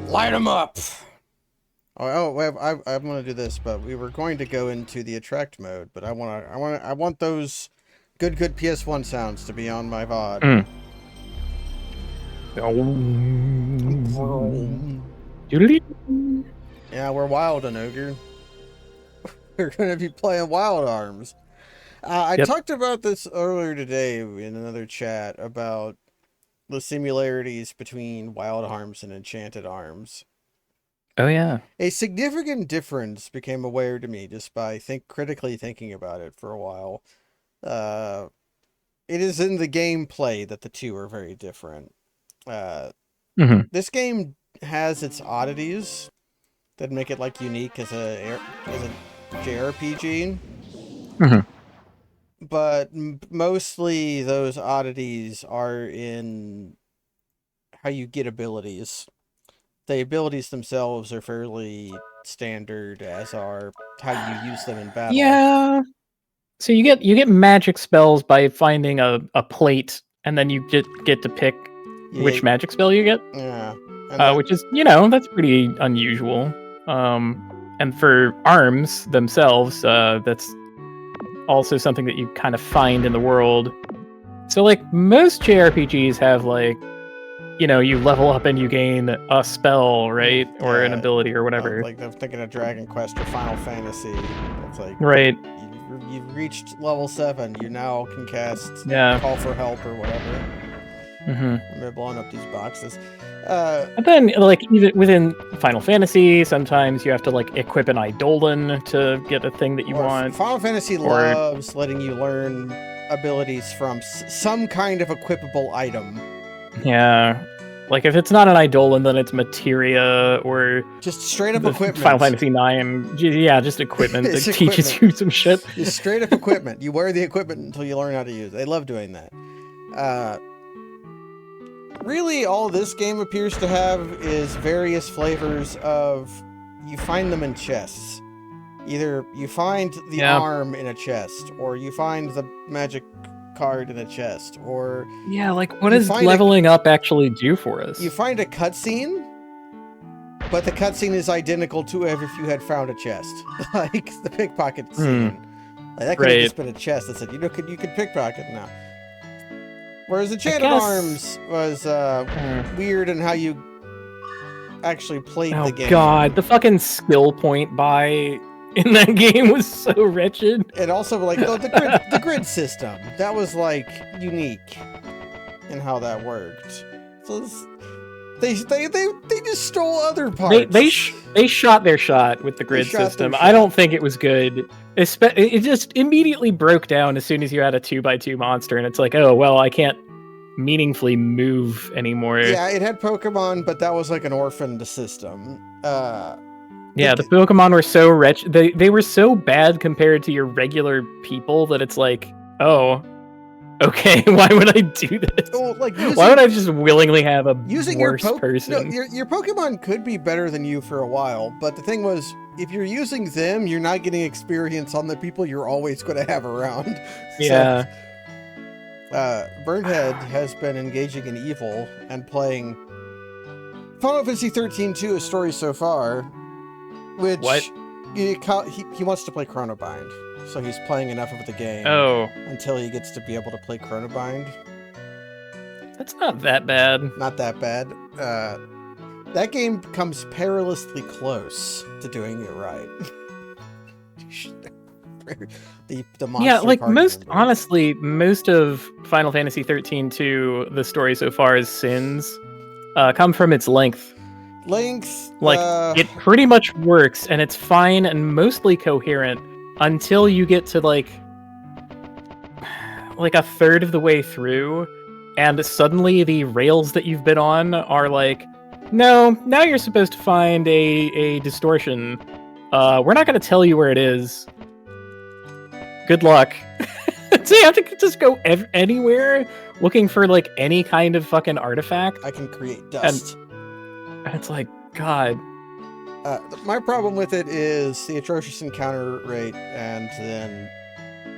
Light them up! I'm gonna do this, but we were going to go into the attract mode, but I want those good PS1 sounds to be on my VOD. Yeah, we're Wild and Ogre. We're gonna be playing Wild Arms. I talked about this earlier today in another chat about the similarities between Wild Arms and Enchanted Arms. Oh yeah. A significant difference became aware to me just by critically thinking about it for a while. It is in the gameplay that the two are very different. This game has its oddities that make it unique as a JRPG. But mostly those oddities are in how you get abilities. The abilities themselves are fairly standard, as are how you use them in battle. Yeah. So you get magic spells by finding a plate, and then you get to pick which magic spell you get. Yeah. Which is, that's pretty unusual. And for arms themselves, that's also something that you kind of find in the world. So most JRPGs have you level up and you gain a spell, right? Or an ability or whatever. I'm thinking of Dragon Quest or Final Fantasy. It's right. You've reached level 7. You now can cast Call for Help or whatever. I'm blowing up these boxes. And then, even within Final Fantasy, sometimes you have to equip an Eidolon to get a thing that you want. Final Fantasy loves letting you learn abilities from some kind of equipable item. Yeah. If it's not an Eidolon, then it's materia or just straight up equipment. Final Fantasy IX, yeah, just equipment that teaches you some shit. Just straight up equipment. You wear the equipment until you learn how to use it. They love doing that. Really, all this game appears to have is various flavors of... You find them in chests. Either you find the arm in a chest, or you find the magic card in a chest, or... Yeah, what does leveling up actually do for us? You find a cutscene, but the cutscene is identical to if you had found a chest. Like the pickpocket scene. That could have just been a chest that said, you could pickpocket now. Whereas Enchanted Arms was weird in how you actually played the game. Oh god, the fucking skill point buy in that game was so wretched. And also the grid system. That was unique in how that worked. So they just stole other parts. They shot their shot with the grid system. I don't think it was good. It just immediately broke down as soon as you had a 2x2 monster, and it's oh well, I can't meaningfully move anymore. Yeah, it had Pokemon, but that was an orphaned system. Yeah, the Pokemon were so wretched. They were so bad compared to your regular people that it's oh, okay, why would I do this? Well, why would I just willingly have a worse person? No, your Pokemon could be better than you for a while, but the thing was, if you're using them, you're not getting experience on the people you're always going to have around. Yeah. Burnhead has been engaging in evil and playing Final Fantasy 13-2, A Story So Far, which he wants to play Chronobind. So he's playing enough of the game until he gets to be able to play Chronobind. That's not that bad. Not that bad. That game comes perilously close to doing it right. the monster honestly, most of Final Fantasy 13-2, the story so far, is sins come from its length. It pretty much works, and it's fine and mostly coherent until you get to a third of the way through, and suddenly the rails that you've been on are no, now you're supposed to find a distortion. We're not going to tell you where it is. Good luck. So you have to just go anywhere looking for any kind of fucking artifact. I can create dust. And it's God. My problem with it is the atrocious encounter rate, and then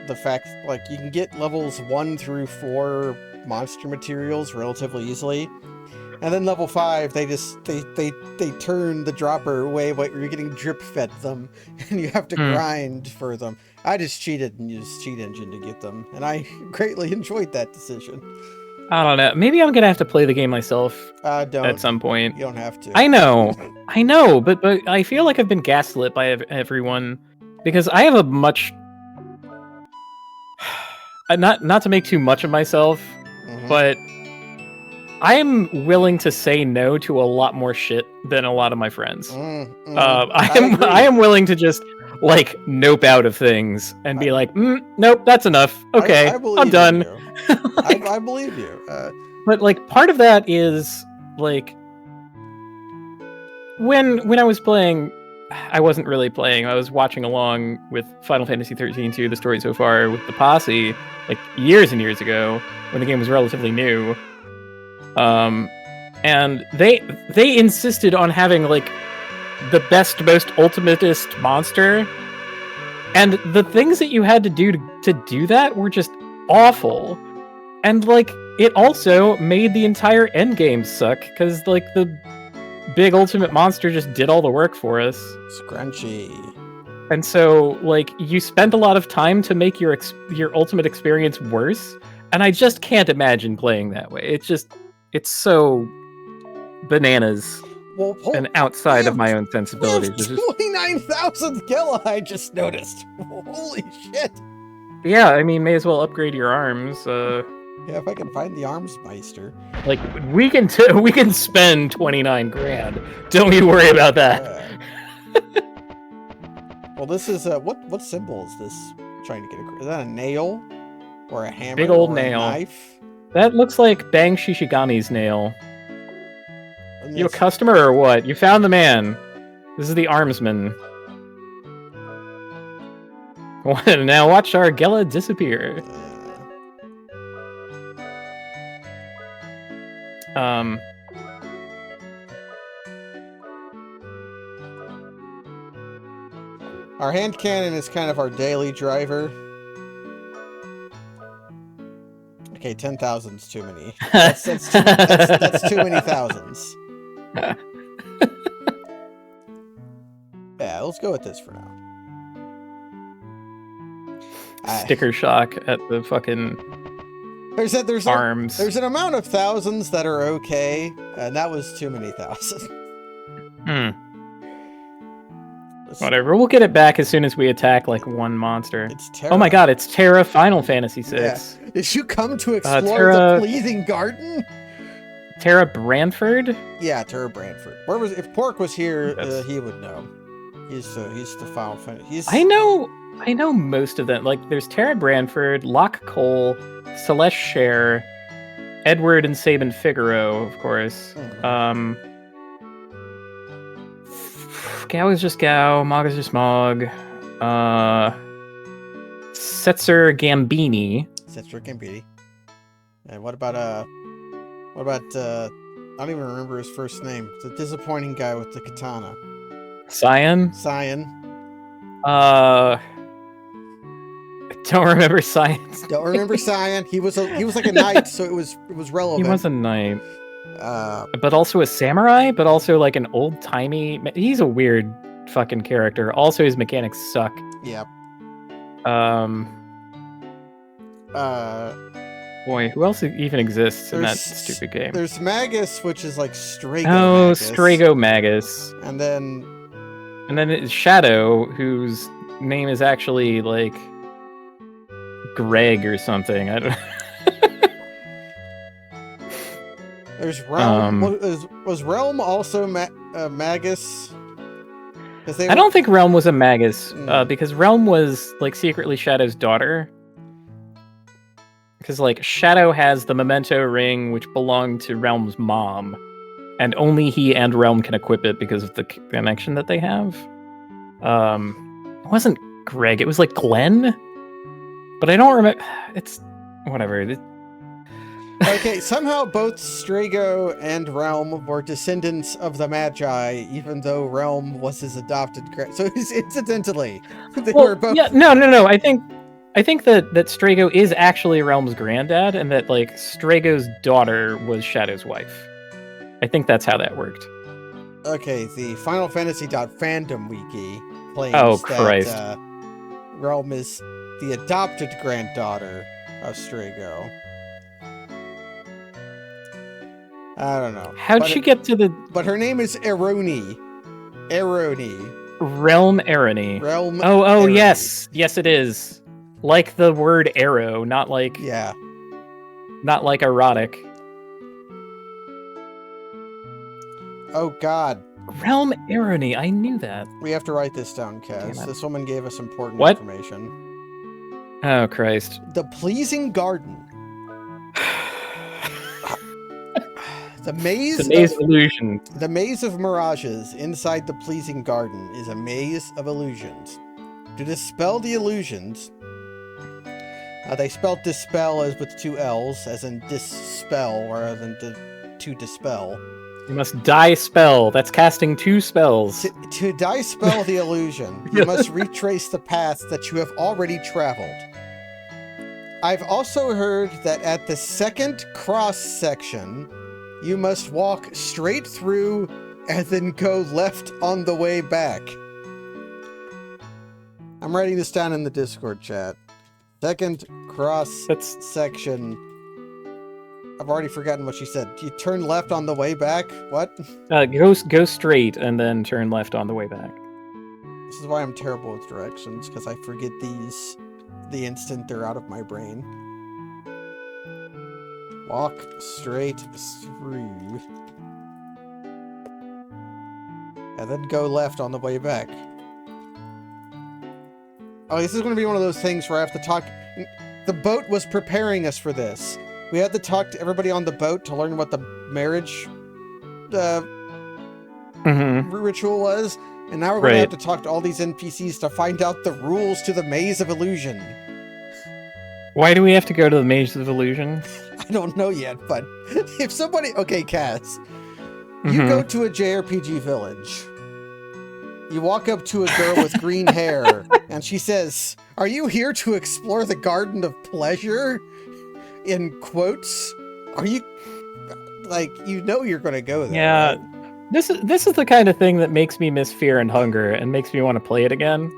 the fact you can get levels 1 through 4 monster materials relatively easily, And then level 5, they turn the dropper away where you're getting drip fed them, and you have to grind for them. I just cheated and used Cheat Engine to get them, and I greatly enjoyed that decision. I don't know. Maybe I'm gonna have to play the game myself Don't. at some point. You don't have to. I know, but I feel like I've been gaslit by everyone because I have a much not to make too much of myself, but I am willing to say no to a lot more shit than a lot of my friends. I am willing to just like nope out of things and be like, nope, that's enough. Okay, I'm done. I believe you. But like part of that is like when I was playing, I wasn't really playing. I was watching along with Final Fantasy 13-2, the story so far, with the posse, like years and years ago when the game was relatively new. And they insisted on having like the best, most ultimatist monster, and the things that you had to do to do that were just awful. And like it also made the entire endgame suck because like the big ultimate monster just did all the work for us. Scrunchy. And so like you spent a lot of time to make your ultimate experience worse, and I just can't imagine playing that way. It's so bananas and outside of my own sensibilities. 29,000 kill, I just noticed. Holy shit. Yeah, I mean, may as well upgrade your arms. Yeah, if I can find the arms meister. Like, we can spend 29 grand. Don't you worry about that. Well, this is, what symbol is this trying to get across? Is that a nail? Or a hammer? Big old or nail. A knife? That looks like Bang Shishigani's nail. You a customer or what? You found the man. This is the armsman. Now watch our Gela disappear. Our hand cannon is kind of our daily driver. Okay, 10,000's too many. That's too many thousands. Yeah, let's go with this for now. Sticker shock at the fucking there's arms. There's an amount of thousands that are okay, and that was too many thousands. Whatever, we'll get it back as soon as we attack like one monster. It's Terra. Oh my god, it's Terra Final Fantasy VI. Yeah. Did you come to explore the pleasing garden? Terra Branford? Yeah, Terra Branford. If Pork was here, he would know. He's the Final Fantasy. I know most of them. Like, there's Terra Branford, Locke Cole, Celeste Cher, Edward and Sabin Figaro, of course. Gao is just Gao, Mog is just Mog. Setzer Gambini. And what about I don't even remember his first name. The disappointing guy with the katana. Cyan. Don't remember Cyan. Don't remember Cyan. He was like a knight, so it was relevant. He was a knight. But also a samurai, but also like an old-timey... He's a weird fucking character. Also, his mechanics suck. Yep. Boy, who else even exists in that stupid game? There's Magus, which is like Strago Magus. Magus. Strago Magus. And then it's Shadow, whose name is actually like Greg or something. I don't. There's Realm. Was Realm also Magus? I don't think Realm was a Magus, because Realm was like secretly Shadow's daughter. Because like Shadow has the memento ring, which belonged to Realm's mom, and only he and Realm can equip it because of the connection that they have. It wasn't Greg; it was like Glenn, but I don't remember. It's whatever. Okay, somehow both Strago and Realm were descendants of the Magi, even though Realm was his adopted so incidentally, they were both... Yeah, no. I think that Strago is actually Realm's granddad, and that like Strago's daughter was Shadow's wife. I think that's how that worked. Okay, the Final Fantasy .fandom wiki claims Oh, Christ. that Realm is the adopted granddaughter of Strago. I don't know. How'd she get to the But her name is Eroni. Realm Arony? Realm Oh, Arony. yes. Yes, it is. Like the word arrow, not like erotic. Oh, God. Realm Arony, I knew that. We have to write this down, Kaz. This woman gave us important What? information. Oh, Christ. The Pleasing Garden. The maze of illusion. The maze of mirages inside the Pleasing Garden is a maze of illusions. To dispel the illusions, they spelled dispel as with 2 L's, as in dispel, rather than to dispel. You must die spell. That's casting 2 spells. To dispel the illusion, you must retrace the paths that you have already traveled. I've also heard that at the second cross section, you must walk straight through and then go left on the way back. I'm writing this down in the Discord chat. Second cross section. I've already forgotten what she said. You turn left on the way back? What? Go straight and then turn left on the way back. This is why I'm terrible with directions, because I forget these the instant they're out of my brain. Walk straight through. And then go left on the way back. Oh, this is going to be one of those things where I have to talk... The boat was preparing us for this. We had to talk to everybody on the boat to learn what the marriage ritual was. And now we're going to have to talk to all these NPCs to find out the rules to the Maze of Illusion. Why do we have to go to the Maze of Illusion? I don't know yet, but if somebody... Okay, Kaz. You go to a JRPG village. You walk up to a girl with green hair, and she says, "Are you here to explore the Garden of Pleasure?" In quotes. Are you... Like, you know you're going to go there. Yeah. Right? This is the kind of thing that makes me miss Fear and Hunger and makes me want to play it again.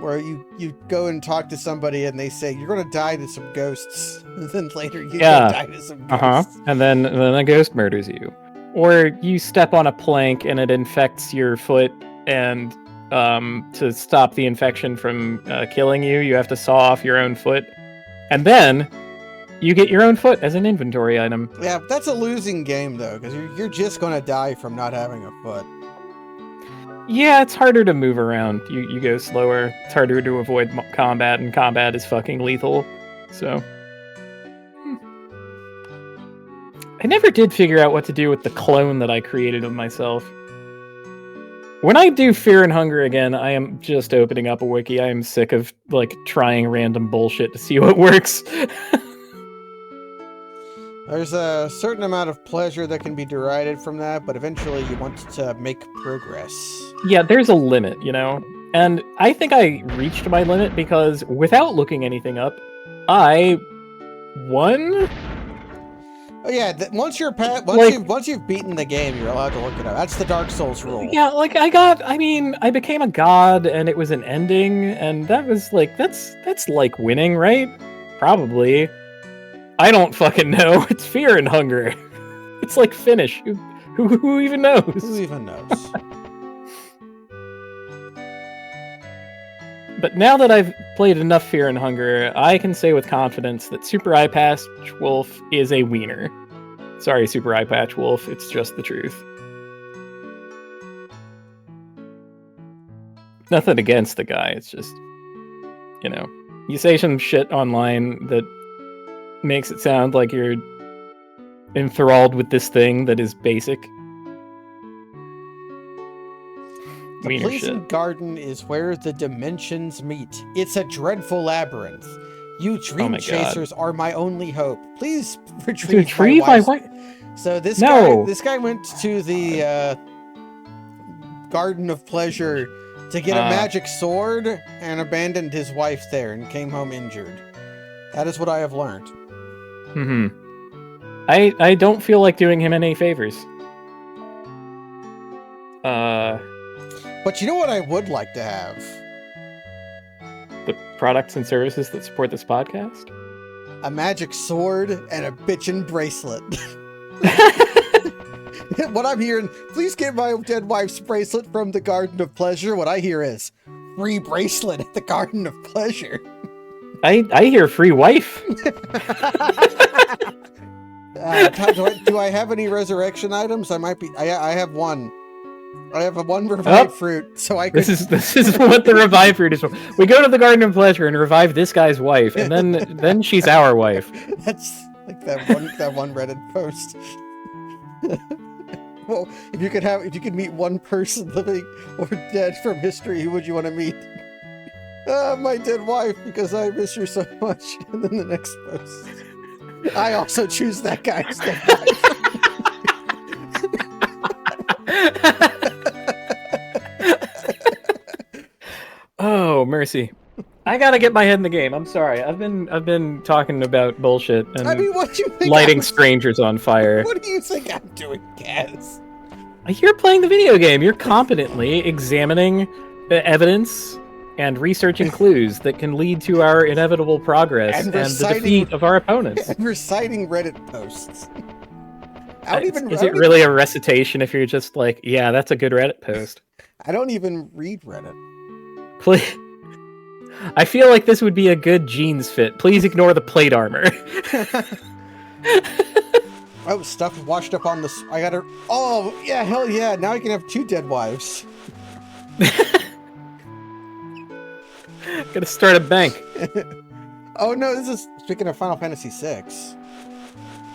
Where you go and talk to somebody and they say, "You're going to die to some ghosts." And then later you die to some ghosts. And then a ghost murders you. Or you step on a plank and it infects your foot, and to stop the infection from killing you, you have to saw off your own foot. And then you get your own foot as an inventory item. Yeah, that's a losing game, though, because you're just going to die from not having a foot. Yeah, it's harder to move around. You go slower. It's harder to avoid combat, and combat is fucking lethal. So... I never did figure out what to do with the clone that I created of myself. When I do Fear and Hunger again, I am just opening up a wiki. I am sick of, like, trying random bullshit to see what works. There's a certain amount of pleasure that can be derided from that, but eventually you want to make progress. Yeah, there's a limit, you know? And I think I reached my limit because, without looking anything up, I won? Oh yeah, once you've beaten the game, you're allowed to look it up. That's the Dark Souls rule. Yeah, like I became a god and it was an ending, and that was like, that's like winning, right? Probably. I don't fucking know. It's Fear and Hunger. It's like Finish. Who even knows? Who even knows? But now that I've played enough Fear and Hunger, I can say with confidence that Super Eye Patch Wolf is a wiener. Sorry, Super Eye Patch Wolf, it's just the truth. Nothing against the guy, it's just, you know, you say some shit online that makes it sound like you're enthralled with this thing that is basic. The Pleasing Garden is where the dimensions meet. It's a dreadful labyrinth. You dream chasers are my only hope. Please retrieve my wife. So this guy went to the Garden of Pleasure to get a magic sword and abandoned his wife there and came home injured. That is what I have learned. I don't feel like doing him any favors. But you know what I would like to have? The products and services that support this podcast? A magic sword and a bitchin' bracelet. What I'm hearing, please get my dead wife's bracelet from the Garden of Pleasure. What I hear is free bracelet at the Garden of Pleasure. I hear free wife. Do I have any resurrection items? I have one. I have one revived fruit, so I could... This is what the revived fruit is for. We go to the Garden of Pleasure and revive this guy's wife, and then she's our wife. That's like that one Reddit post. Well, if you could meet one person living or dead from history, who would you want to meet? My dead wife, because I miss her so much. And then the next post, I also choose that guy's dead wife. Oh, mercy. I gotta get my head in the game. I'm sorry. I've been talking about bullshit and what do you think lighting strangers on fire. What do you think I'm doing, Kaz? You're playing the video game. You're competently examining the evidence and researching clues that can lead to our inevitable progress and the defeat of our opponents. And reciting Reddit posts. Is it really a recitation if you're just like, yeah, that's a good Reddit post? I don't even read Reddit. Please. I feel like this would be a good jeans fit. Please ignore the plate armor. Oh, stuff washed up on this. I got her. Oh, yeah, hell yeah. Now I can have 2 dead wives. Gotta start a bank. Oh no, this is speaking of Final Fantasy VI.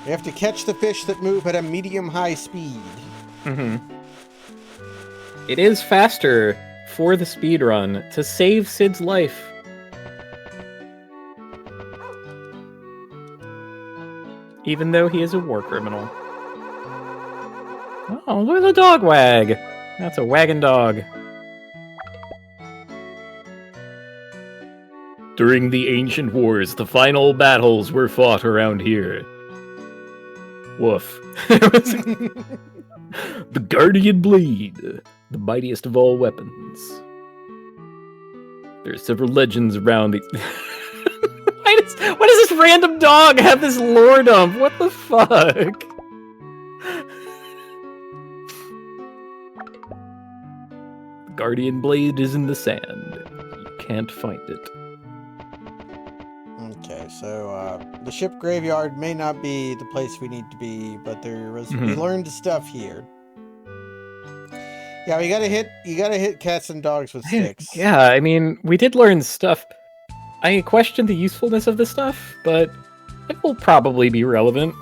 You have to catch the fish that move at a medium-high speed. Mm-hmm. It is faster for the speed run to save Sid's life. Even though he is a war criminal. Oh, look at the dog wag. That's a wagging dog. During the ancient wars, the final battles were fought around here. Woof. The Guardian Blade, the mightiest of all weapons. There are several legends around the... Why does this random dog have this lore dump? What the fuck? The Guardian Blade is in the sand. You can't find it. Okay, so the ship graveyard may not be the place we need to be, but we learned stuff here. Yeah, you gotta hit cats and dogs with sticks. Yeah, I mean, we did learn stuff. I question the usefulness of this stuff, but it will probably be relevant.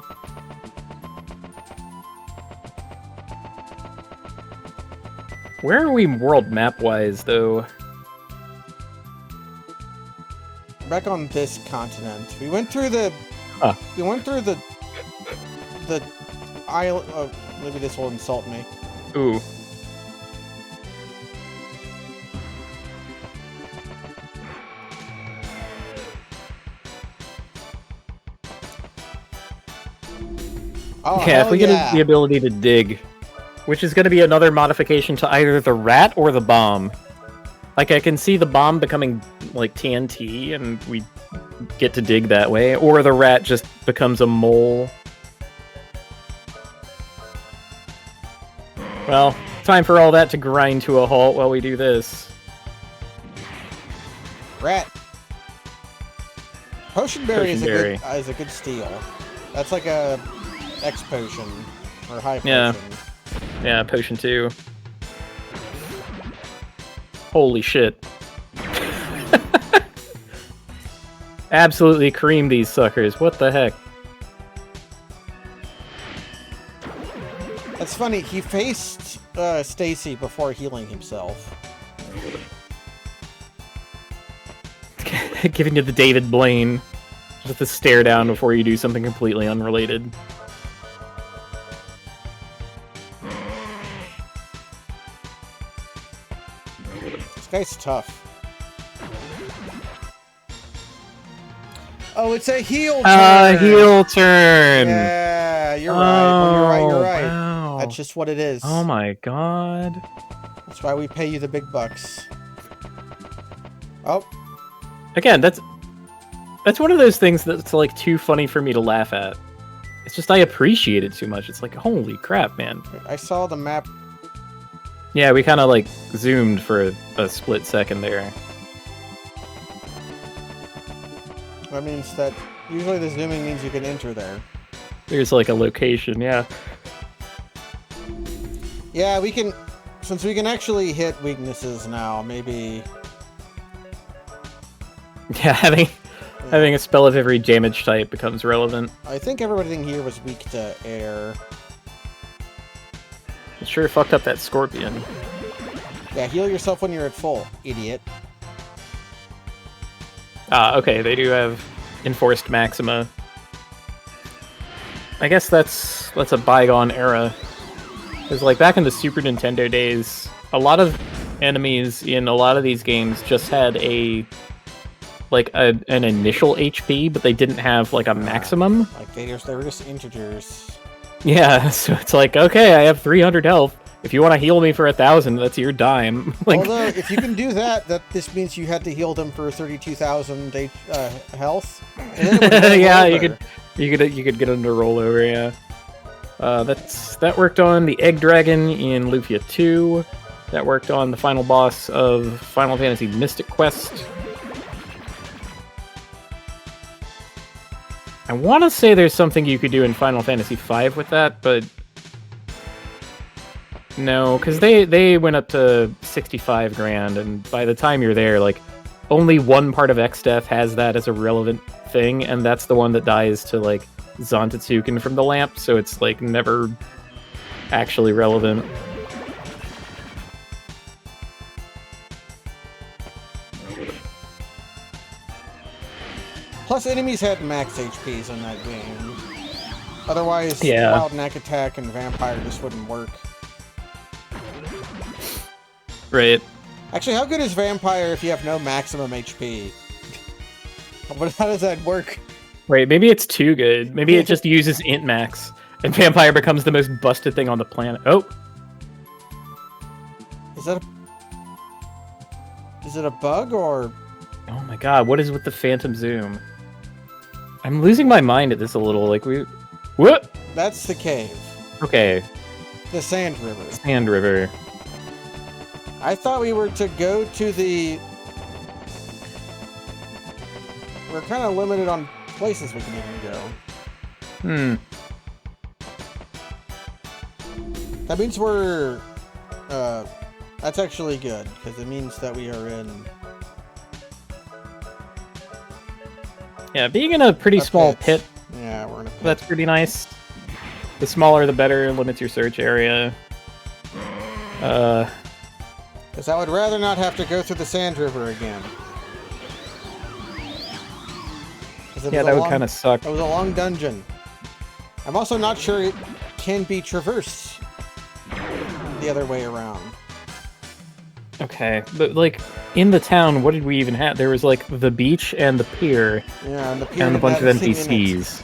Where are we world map-wise, though? Back on this continent. We went through the... We went through the island... Oh, maybe this will insult me. Ooh. Oh, yeah, if we get the ability to dig, which is going to be another modification to either the rat or the bomb. Like, I can see the bomb becoming, like, TNT, and we get to dig that way, or the rat just becomes a mole. Well, time for all that to grind to a halt while we do this. Rat. Potion berry is a good steal. That's like a X potion or high potion. Yeah, potion 2. Holy shit. Absolutely cream these suckers. What the heck? That's funny. He faced Stacy before healing himself. Giving you the David Blaine. Just to stare down before you do something completely unrelated. This guy's tough. Oh, it's a heal turn! Heal turn! Yeah, you're right. Oh, you're right. Wow. I That's just what it is. Oh my god. That's why we pay you the big bucks. Oh. Again, that's one of those things that's like too funny for me to laugh at. It's just I appreciate it too much. It's like, holy crap, man. I saw the map. Yeah, we kind of like zoomed for a split second there. That means that usually the zooming means you can enter there. There's like a location, yeah. Yeah, we can, since we can actually hit weaknesses now, maybe... Yeah, having a spell of every damage type becomes relevant. I think everything here was weak to air. It sure fucked up that scorpion. Yeah, heal yourself when you're at full, idiot. Ah, okay, they do have enforced maxima. I guess that's a bygone era. Because like back in the Super Nintendo days, a lot of enemies in a lot of these games just had an initial HP, but they didn't have like a maximum. Like they were just integers. Yeah, so it's like, okay, I have 300 health. If you want to heal me for 1,000, that's your dime. Like, although, if you can do that, this means you had to heal them for 32,000 health. And then yeah, you could get them to roll over. Yeah, that worked on the Egg Dragon in Lufia 2. That worked on the final boss of Final Fantasy Mystic Quest. I want to say there's something you could do in Final Fantasy V with that, but no, because they went up to 65 grand, and by the time you're there, like, only one part of X-Death has that as a relevant thing, and that's the one that dies to, like, Zantetsuken from the lamp, so it's, like, never actually relevant. Plus, enemies had max HPs in that game. Otherwise, yeah. Wild Knack Attack and Vampire just wouldn't work. Right. Actually, how good is Vampire if you have no maximum HP? How does that work? Wait, maybe it's too good. Maybe it just uses int max, and Vampire becomes the most busted thing on the planet. Oh! Is it a bug, or...? Oh my god, what is with the phantom zoom? I'm losing my mind at this a little, like What? That's the cave. Okay. The Sand River. Sand River. I thought we were to go to the... We're kind of limited on places we can even go. That means we're... that's actually good, because it means that we are in... Yeah, being in a pretty small pit. Yeah, we're in a pit. That's pretty nice. The smaller the better, limits your search area. Because I would rather not have to go through the Sand River again. Yeah, that would kind of suck. It was a long dungeon. I'm also not sure it can be traversed the other way around. Okay, but like in the town, what did we even have? There was like the beach and the pier. Yeah, and the pier and a bunch of NPCs.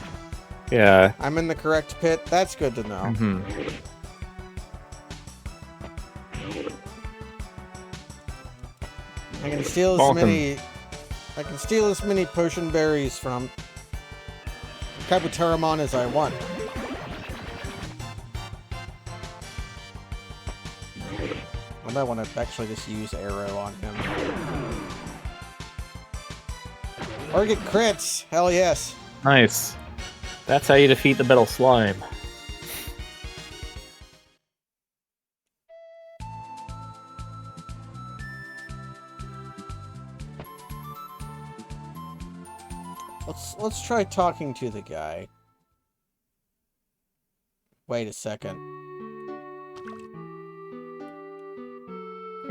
Yeah. I'm in the correct pit. That's good to know. Mm-hmm. I can steal as many. I can steal as many potion berries from Kabuteramon as I want. I might want to actually just use arrow on him. Or get crits! Hell yes! Nice. That's how you defeat the metal slime. Let's try talking to the guy. Wait a second.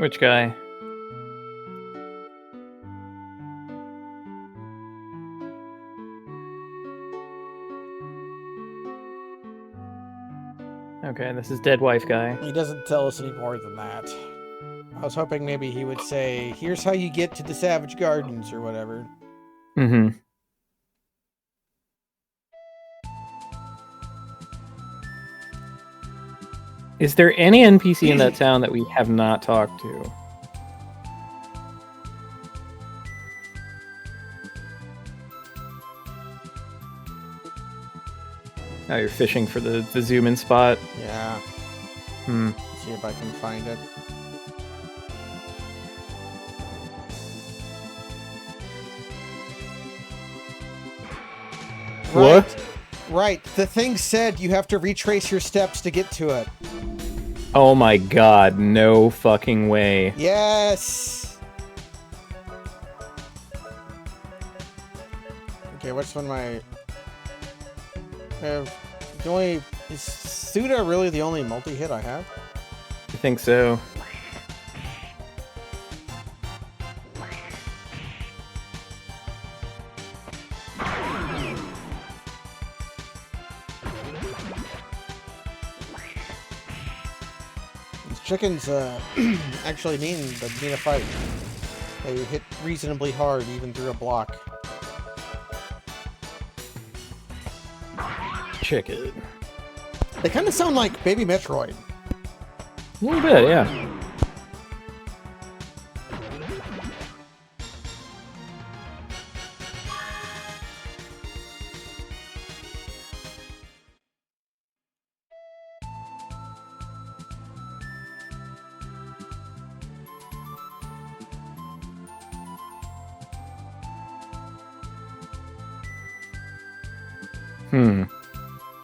Which guy? Okay, this is Dead Wife guy. He doesn't tell us any more than that. I was hoping maybe he would say, here's how you get to the Savage Gardens, or whatever. Mm-hmm. Is there any NPC in that town that we have not talked to? Oh, you're fishing for the zoom in spot? Yeah. Hmm. See if I can find it. What? Right. The thing said you have to retrace your steps to get to it. Oh my god, no fucking way. Yes! Okay, what's one of my... the only... Is Suda really the only multi-hit I have? I think so. These chickens actually mean a fight. They hit reasonably hard even through a block. Chicken. They kind of sound like Baby Metroid. A little bit, yeah.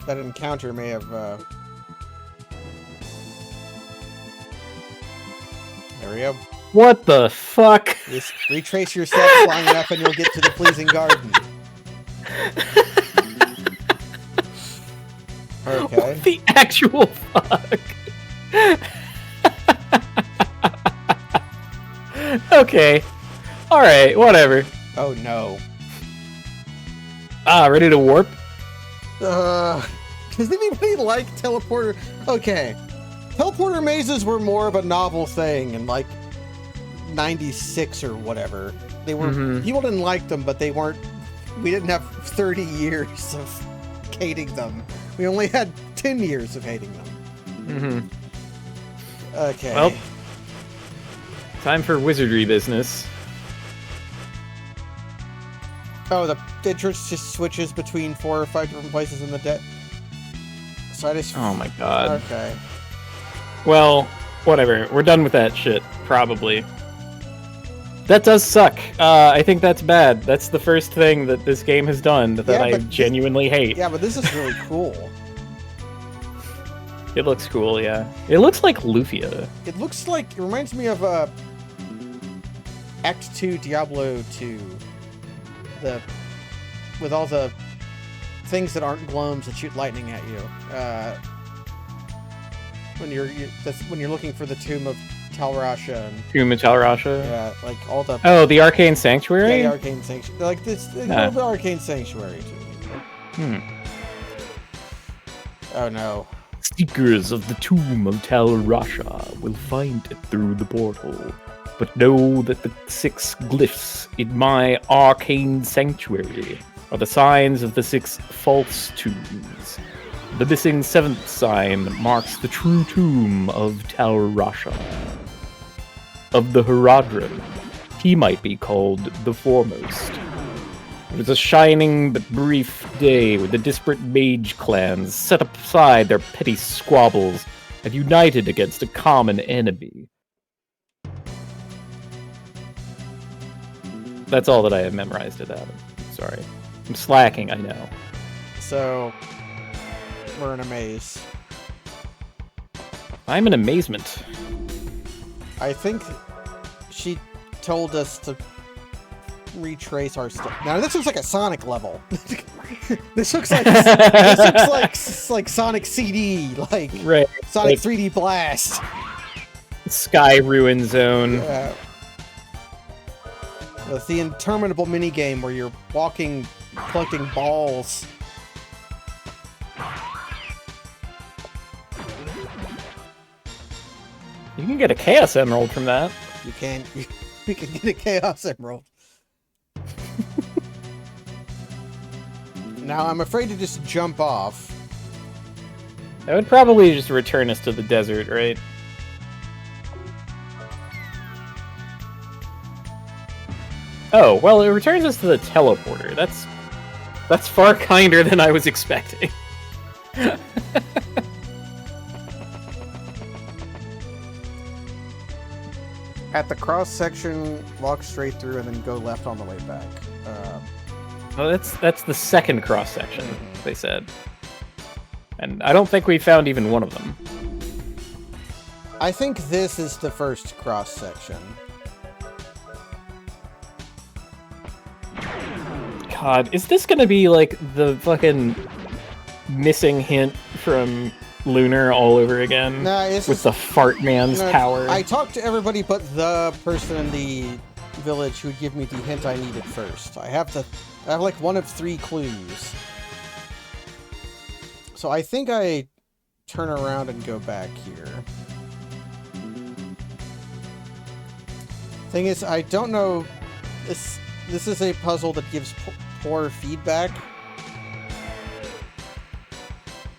That encounter may have, There we go. What the fuck? Just retrace your steps long enough and you'll get to the pleasing garden. Okay. What the actual fuck? Okay. Alright, whatever. Oh no. Ah, ready to warp? Does anybody like teleporter? Okay. Teleporter mazes were more of a novel thing in like 96 or whatever. They were people didn't like them, but they weren't we didn't have 30 years of hating them. We only had 10 years of hating them. Okay. Well, time for wizardry business. Oh, the entrance just switches between 4 or 5 different places in the deck. So I just... Oh my god. Okay. Well, whatever. We're done with that shit, probably. That does suck. I think that's bad. That's the first thing that this game has done that I genuinely hate. Yeah, but this is really cool. It looks cool, yeah. It looks like Lufia. It looks like... It reminds me of Act 2 Diablo 2. With all the things that aren't gloams that shoot lightning at you. When you're looking for the Tomb of Talrasha. And, Tomb of Talrasha? yeah, like all the... Oh, the Arcane Sanctuary? Yeah, the Arcane Sanctuary. Like this, the Arcane Sanctuary to me. Oh no. Seekers of the Tomb of Talrasha will find it through the portal. But know that the 6 glyphs in my arcane sanctuary are the signs of the 6 false tombs. The missing 7th sign marks the true tomb of Talrasha. Of the Herodran, he might be called the Foremost. It was a shining but brief day when the disparate mage clans set aside their petty squabbles and united against a common enemy. That's all that I have memorized it, Adam. Sorry. I'm slacking, I know. So, we're in a maze. I'm in amazement. I think she told us to retrace our stuff. Now this looks like a Sonic level. This looks like Sonic CD, like right. Sonic Like 3D Blast. Sky Ruin Zone. Yeah. It's the interminable minigame where you're walking, collecting balls. You can get a Chaos Emerald from that. You can get a Chaos Emerald. Now I'm afraid to just jump off. That would probably just return us to the desert, right? Oh, well, it returns us to the teleporter. That's far kinder than I was expecting. At the cross section, walk straight through and then go left on the way back. Well, that's the second cross section, they said. And I don't think we found even one of them. I think this is the first cross section. God, is this gonna be like the fucking missing hint from Lunar all over again? Nah, it's with the fart man's power. I talked to everybody but the person in the village who would give me the hint I needed first. I have like one of 3 clues. So I think I turn around and go back here. Thing is, I don't know. This is a puzzle that gives poor feedback.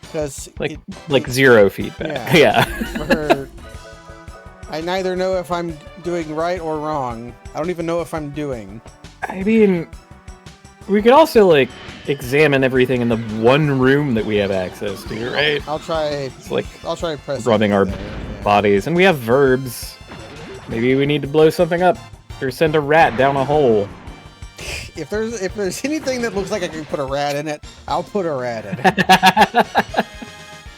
Because like zero feedback. Yeah. Where I neither know if I'm doing right or wrong. I don't even know if I'm doing. I mean, we could also like examine everything in the one room that we have access to, right? I'll try. It's like I'll try pressing rubbing our bodies, and we have verbs. Maybe we need to blow something up or send a rat down a hole. If there's anything that looks like I can put a rat in it, I'll put a rat in it.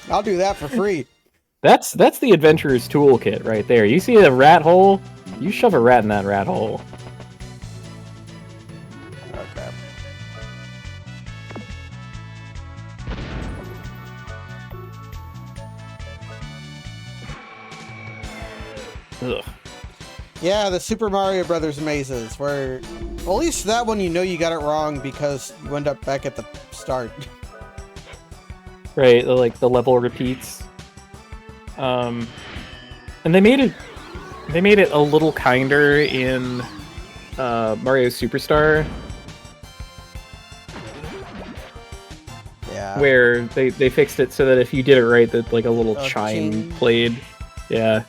I'll do that for free. That's the adventurer's toolkit right there. You see a rat hole, you shove a rat in that rat hole. Okay. Ugh. Yeah, the Super Mario Brothers mazes, where, well, at least that one you know you got it wrong because you end up back at the start. Right, like the level repeats. And they made it a little kinder in Mario Superstar. Yeah. Where they fixed it so that if you did it right, that like a little chime ching. played. Yeah.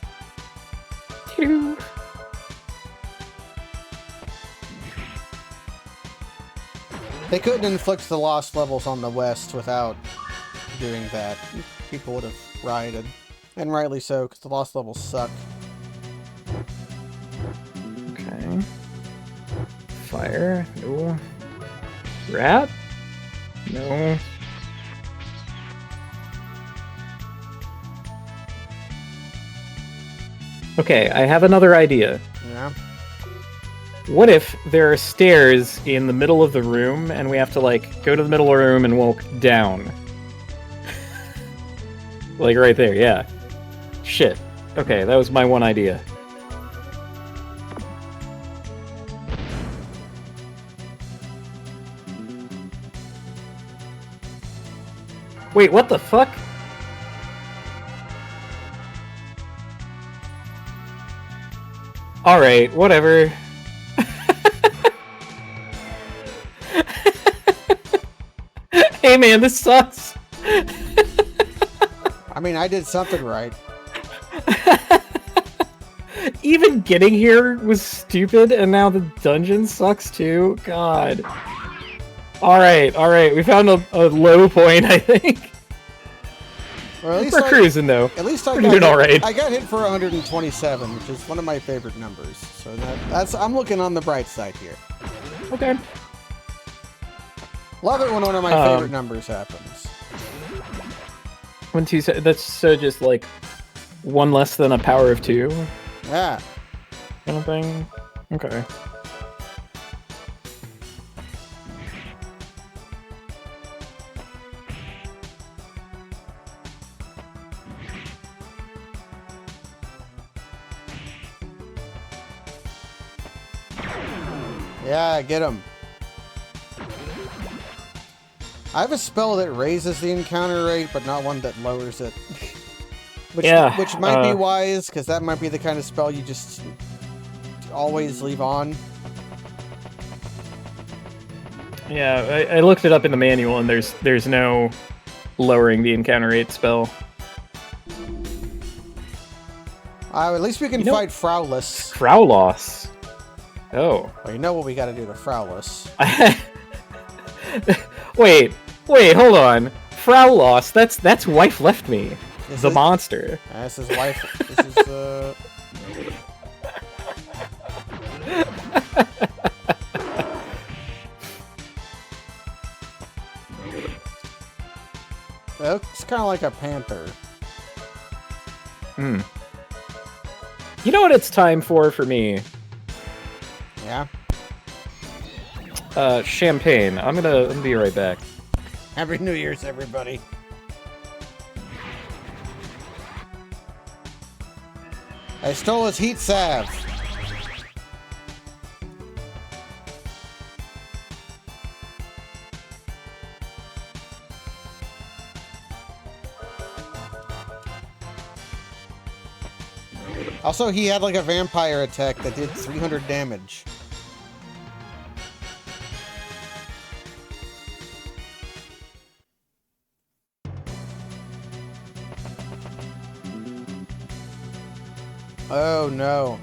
They couldn't inflict the lost levels on the West without doing that. People would have rioted. And rightly so, because the lost levels suck. Okay. Fire. No. Rat? No. Okay, I have another idea. Yeah. What if there are stairs in the middle of the room and we have to, like, go to the middle of the room and walk down? Like, right there, yeah. Shit. Okay, that was my one idea. Wait, what the fuck? Alright, whatever. Hey man, this sucks! I mean, I did something right. Even getting here was stupid, and now the dungeon sucks too? God. Alright, we found a low point, I think. Or at least We're cruising, though. At least We're doing alright. I got hit for 127, which is one of my favorite numbers. So that's I'm looking on the bright side here. Okay. Love it when one of my favorite numbers happens. 1, 2, that's so just like one less than a power of 2 Yeah. kind of thing. Okay. Yeah, get him. I have a spell that raises the encounter rate, but not one that lowers it. Which might be wise, because that might be the kind of spell you just always leave on. Yeah, I looked it up in the manual, and there's no lowering the encounter rate spell. At least we can fight Frowless. Frowloss. Oh. Well, you know what we gotta do to Frowless. Wait, hold on. Frowloss, that's Wife Left Me. The monster. This is Wife. This is, It's kind of like a panther. Hmm. You know what it's time for me? Yeah? Champagne. I'm gonna be right back. Happy New Year's, everybody. I stole his heat salve. Also, he had like a vampire attack that did 300 damage. Oh no.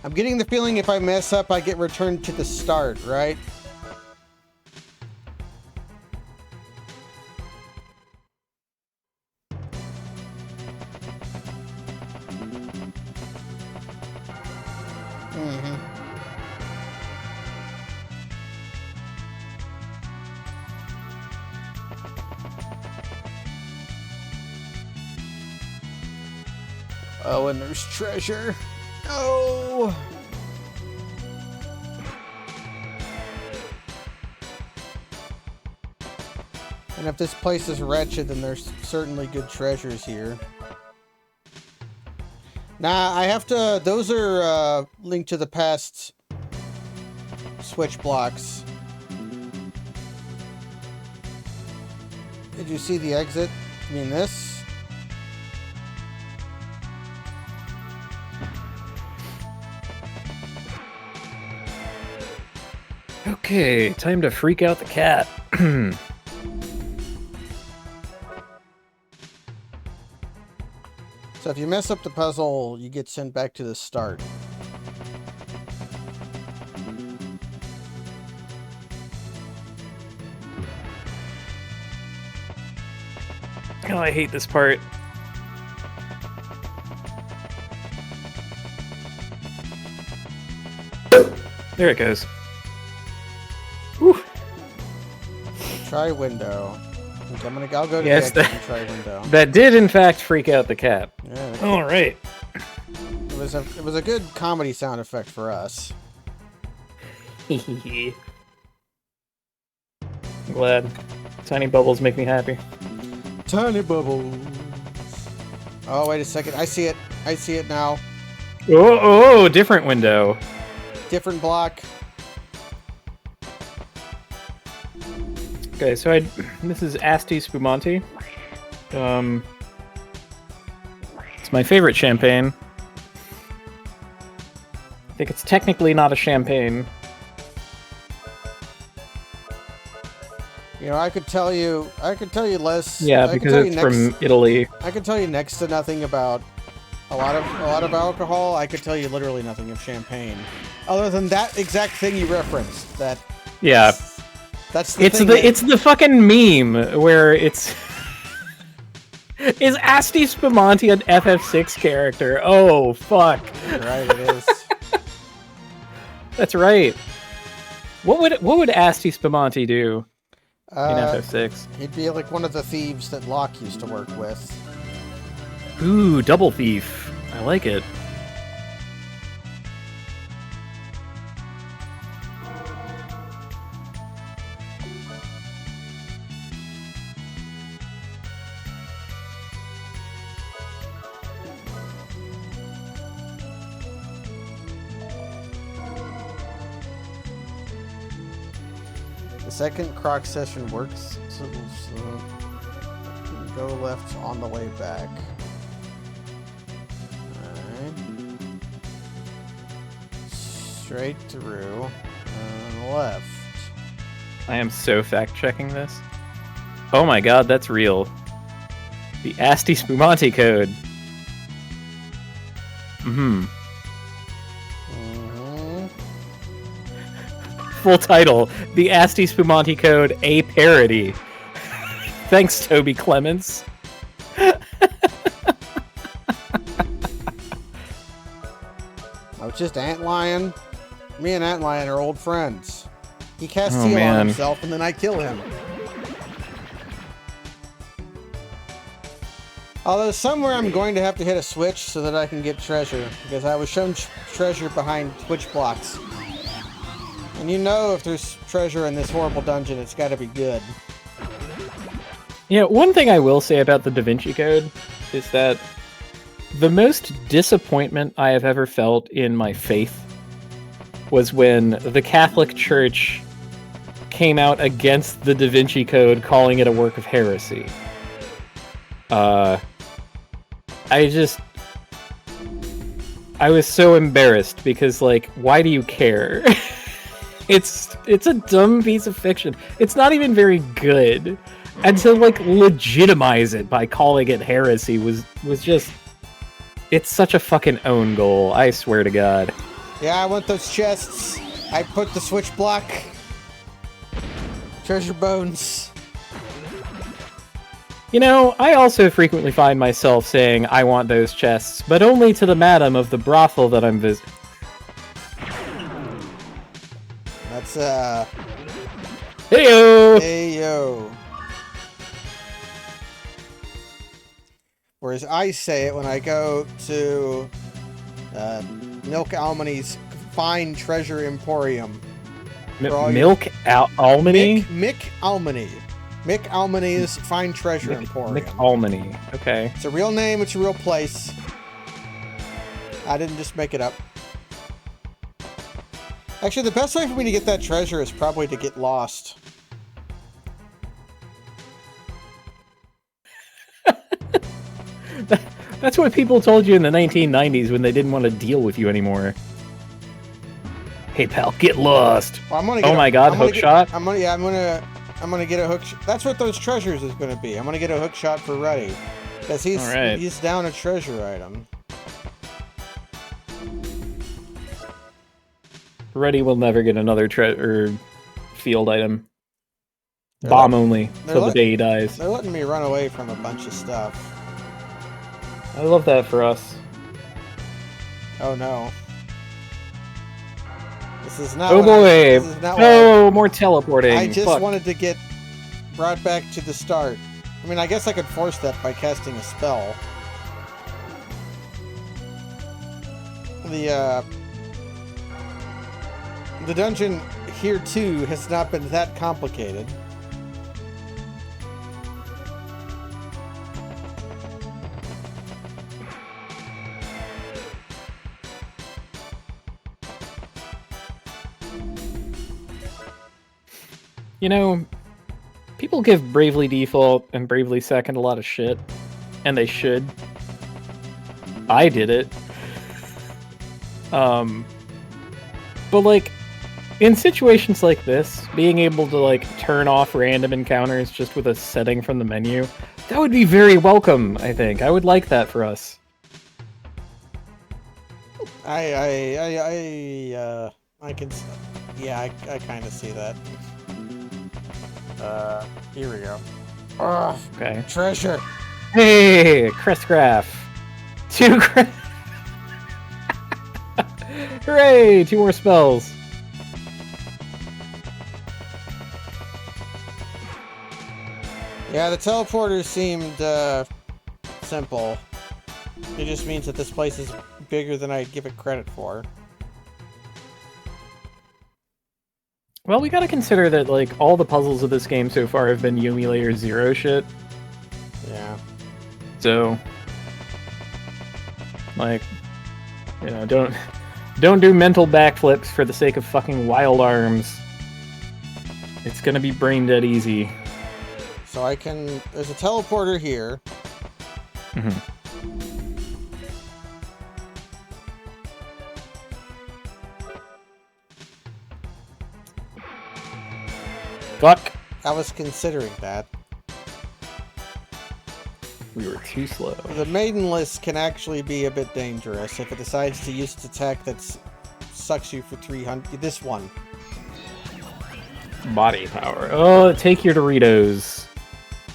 I'm getting the feeling if I mess up, I get returned to the start, right? Oh, and there's treasure. Oh! And if this place is wretched, then there's certainly good treasures here. Nah, I have to... Those are linked to the past switch blocks. Did you see the exit? I mean this? Okay, time to freak out the cat. So if you mess up the puzzle, you get sent back to the start. Oh, I hate this part. There it goes. Whew. Try window. Okay, I'll go to yes, the exit and try window. That did in fact freak out the cat. Yeah, all right. It was a good comedy sound effect for us. I'm glad. Tiny bubbles make me happy. Tiny bubbles. Oh, wait a second. I see it. I see it now. Oh, different window. Different block. Okay, so this is Asti Spumante. It's my favorite champagne. I think it's technically not a champagne. You know, I could tell you less. Yeah, because it's from Italy. I could tell you next to nothing about a lot of alcohol. I could tell you literally nothing of champagne, other than that exact thing you referenced. That. Yeah. That's the thing it's the fucking meme where it's is Asti Spumante an FF6 character? Oh fuck. Right, it is. That's right. What would Asti Spumante do in FF6? He'd be like one of the thieves that Locke used to work with. Ooh, double thief. I like it. The second Croc session works, so go left on the way back. Alright. Straight through. Left. I am so fact-checking this. Oh my god, that's real. The Asti Spumante code. Full title, The Asti Spumante Code, a Parody. Thanks, Toby Clements. Oh, just Antlion? Me and Antlion are old friends. He casts heal on himself, and then I kill him. Although somewhere I'm going to have to hit a switch so that I can get treasure, because I was shown treasure behind switch blocks. And you know if there's treasure in this horrible dungeon, it's got to be good. Yeah, one thing I will say about the Da Vinci Code is that the most disappointment I have ever felt in my faith was when the Catholic Church came out against the Da Vinci Code, calling it a work of heresy. I was so embarrassed because, like, why do you care? It's a dumb piece of fiction. It's not even very good. And to, like, legitimize it by calling it heresy was just... It's such a fucking own goal, I swear to God. Yeah, I want those chests. I put the switch block. Treasure bones. You know, I also frequently find myself saying, I want those chests, but only to the madam of the brothel that I'm visiting. That's, Heyo! Heyo. Or as I say it when I go to Milk Almany's Fine Treasure Emporium. Milk Almany? Mick Almany. Mick Almany's Fine Treasure Emporium. Mick Almany, okay. It's a real name, it's a real place. I didn't just make it up. Actually, the best way for me to get that treasure is probably to get lost. That's what people told you in the 1990s when they didn't want to deal with you anymore. Hey pal, get lost. Well, I'm gonna get hook shot. I'm gonna get a hook. That's what those treasures is gonna be. I'm gonna get a hook shot for Ruddy, because he's down a treasure item. Ruddy will never get another field item. Bomb only till the day he dies. They're letting me run away from a bunch of stuff. I love that for us. Oh no. This is not. Oh boy! No more teleporting. I just wanted to get brought back to the start. I mean, I guess I could force that by casting a spell. The dungeon here too has not been that complicated. You know, people give Bravely Default and Bravely Second a lot of shit, and they should. I did it. But like, in situations like this, being able to like turn off random encounters just with a setting from the menu, that would be very welcome, I think. I would like that for us. I can, yeah, I kind of see that. Here we go. Oh, okay. Treasure. Hey, Chris Graff. 2 Hooray! 2 more spells. Yeah, the teleporter seemed simple. It just means that this place is bigger than I'd give it credit for. Well, we gotta consider that, like, all the puzzles of this game so far have been Yumi Layer 0 shit. Yeah. So, like, you know, don't do mental backflips for the sake of fucking wild arms. It's gonna be brain dead easy. So I can... There's a teleporter here. Mm-hmm. Fuck! I was considering that. We were too slow. The Maidenless can actually be a bit dangerous if it decides to use its attack that sucks you for 300... This one. Body power. Oh, take your Doritos.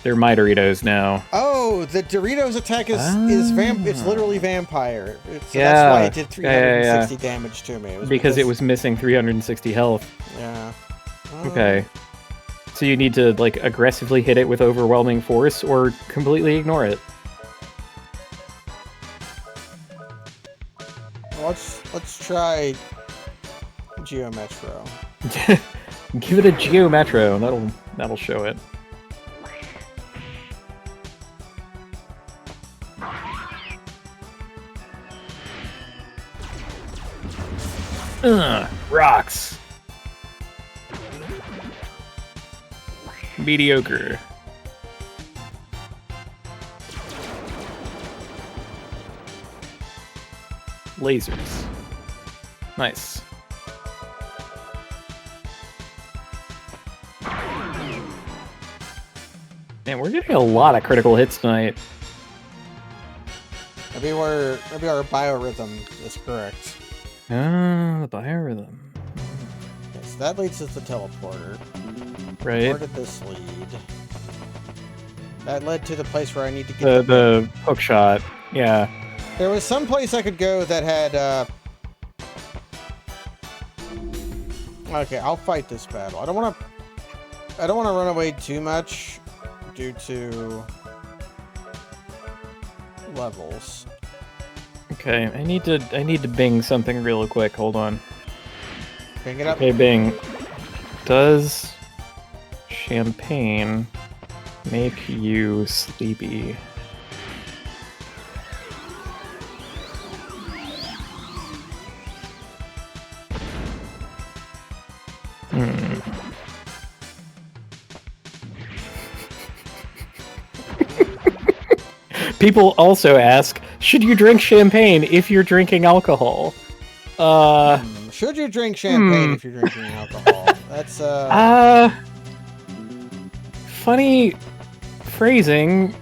They're my Doritos now. Oh, the Doritos attack is it's literally vampire. So Yeah. that's why it did 360 Yeah. damage to me. Because it was missing 360 health. Yeah. Okay. So you need to, like, aggressively hit it with overwhelming force or completely ignore it. Let's try Geometro. Give it a Geometro, that'll show it. Rocks. Mediocre. Lasers. Nice. Man, we're getting a lot of critical hits tonight. Maybe our biorhythm is correct. Ah, the biorhythm. Okay, so that leads to the teleporter. Right. Where did this lead? That led to the place where I need to get the hook shot. Yeah. There was some place I could go that had Okay, I'll fight this battle. I don't want to run away too much due to levels. Okay, I need to Bing something real quick. Hold on. Bring it up. Okay, Bing. Does champagne make you sleepy? People also ask, should you drink champagne if you're drinking alcohol? Should you drink champagne if you're drinking alcohol? That's funny phrasing.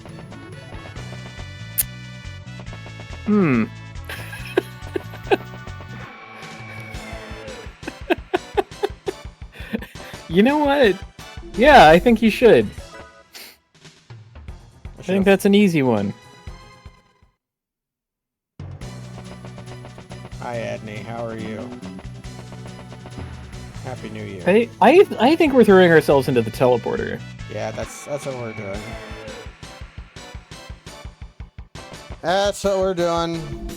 You know what? Yeah, I think you should. I think that's an easy one. Hi, Adney. How are you? Happy New Year. I think we're throwing ourselves into the teleporter. Yeah, that's what we're doing. That's what we're doing.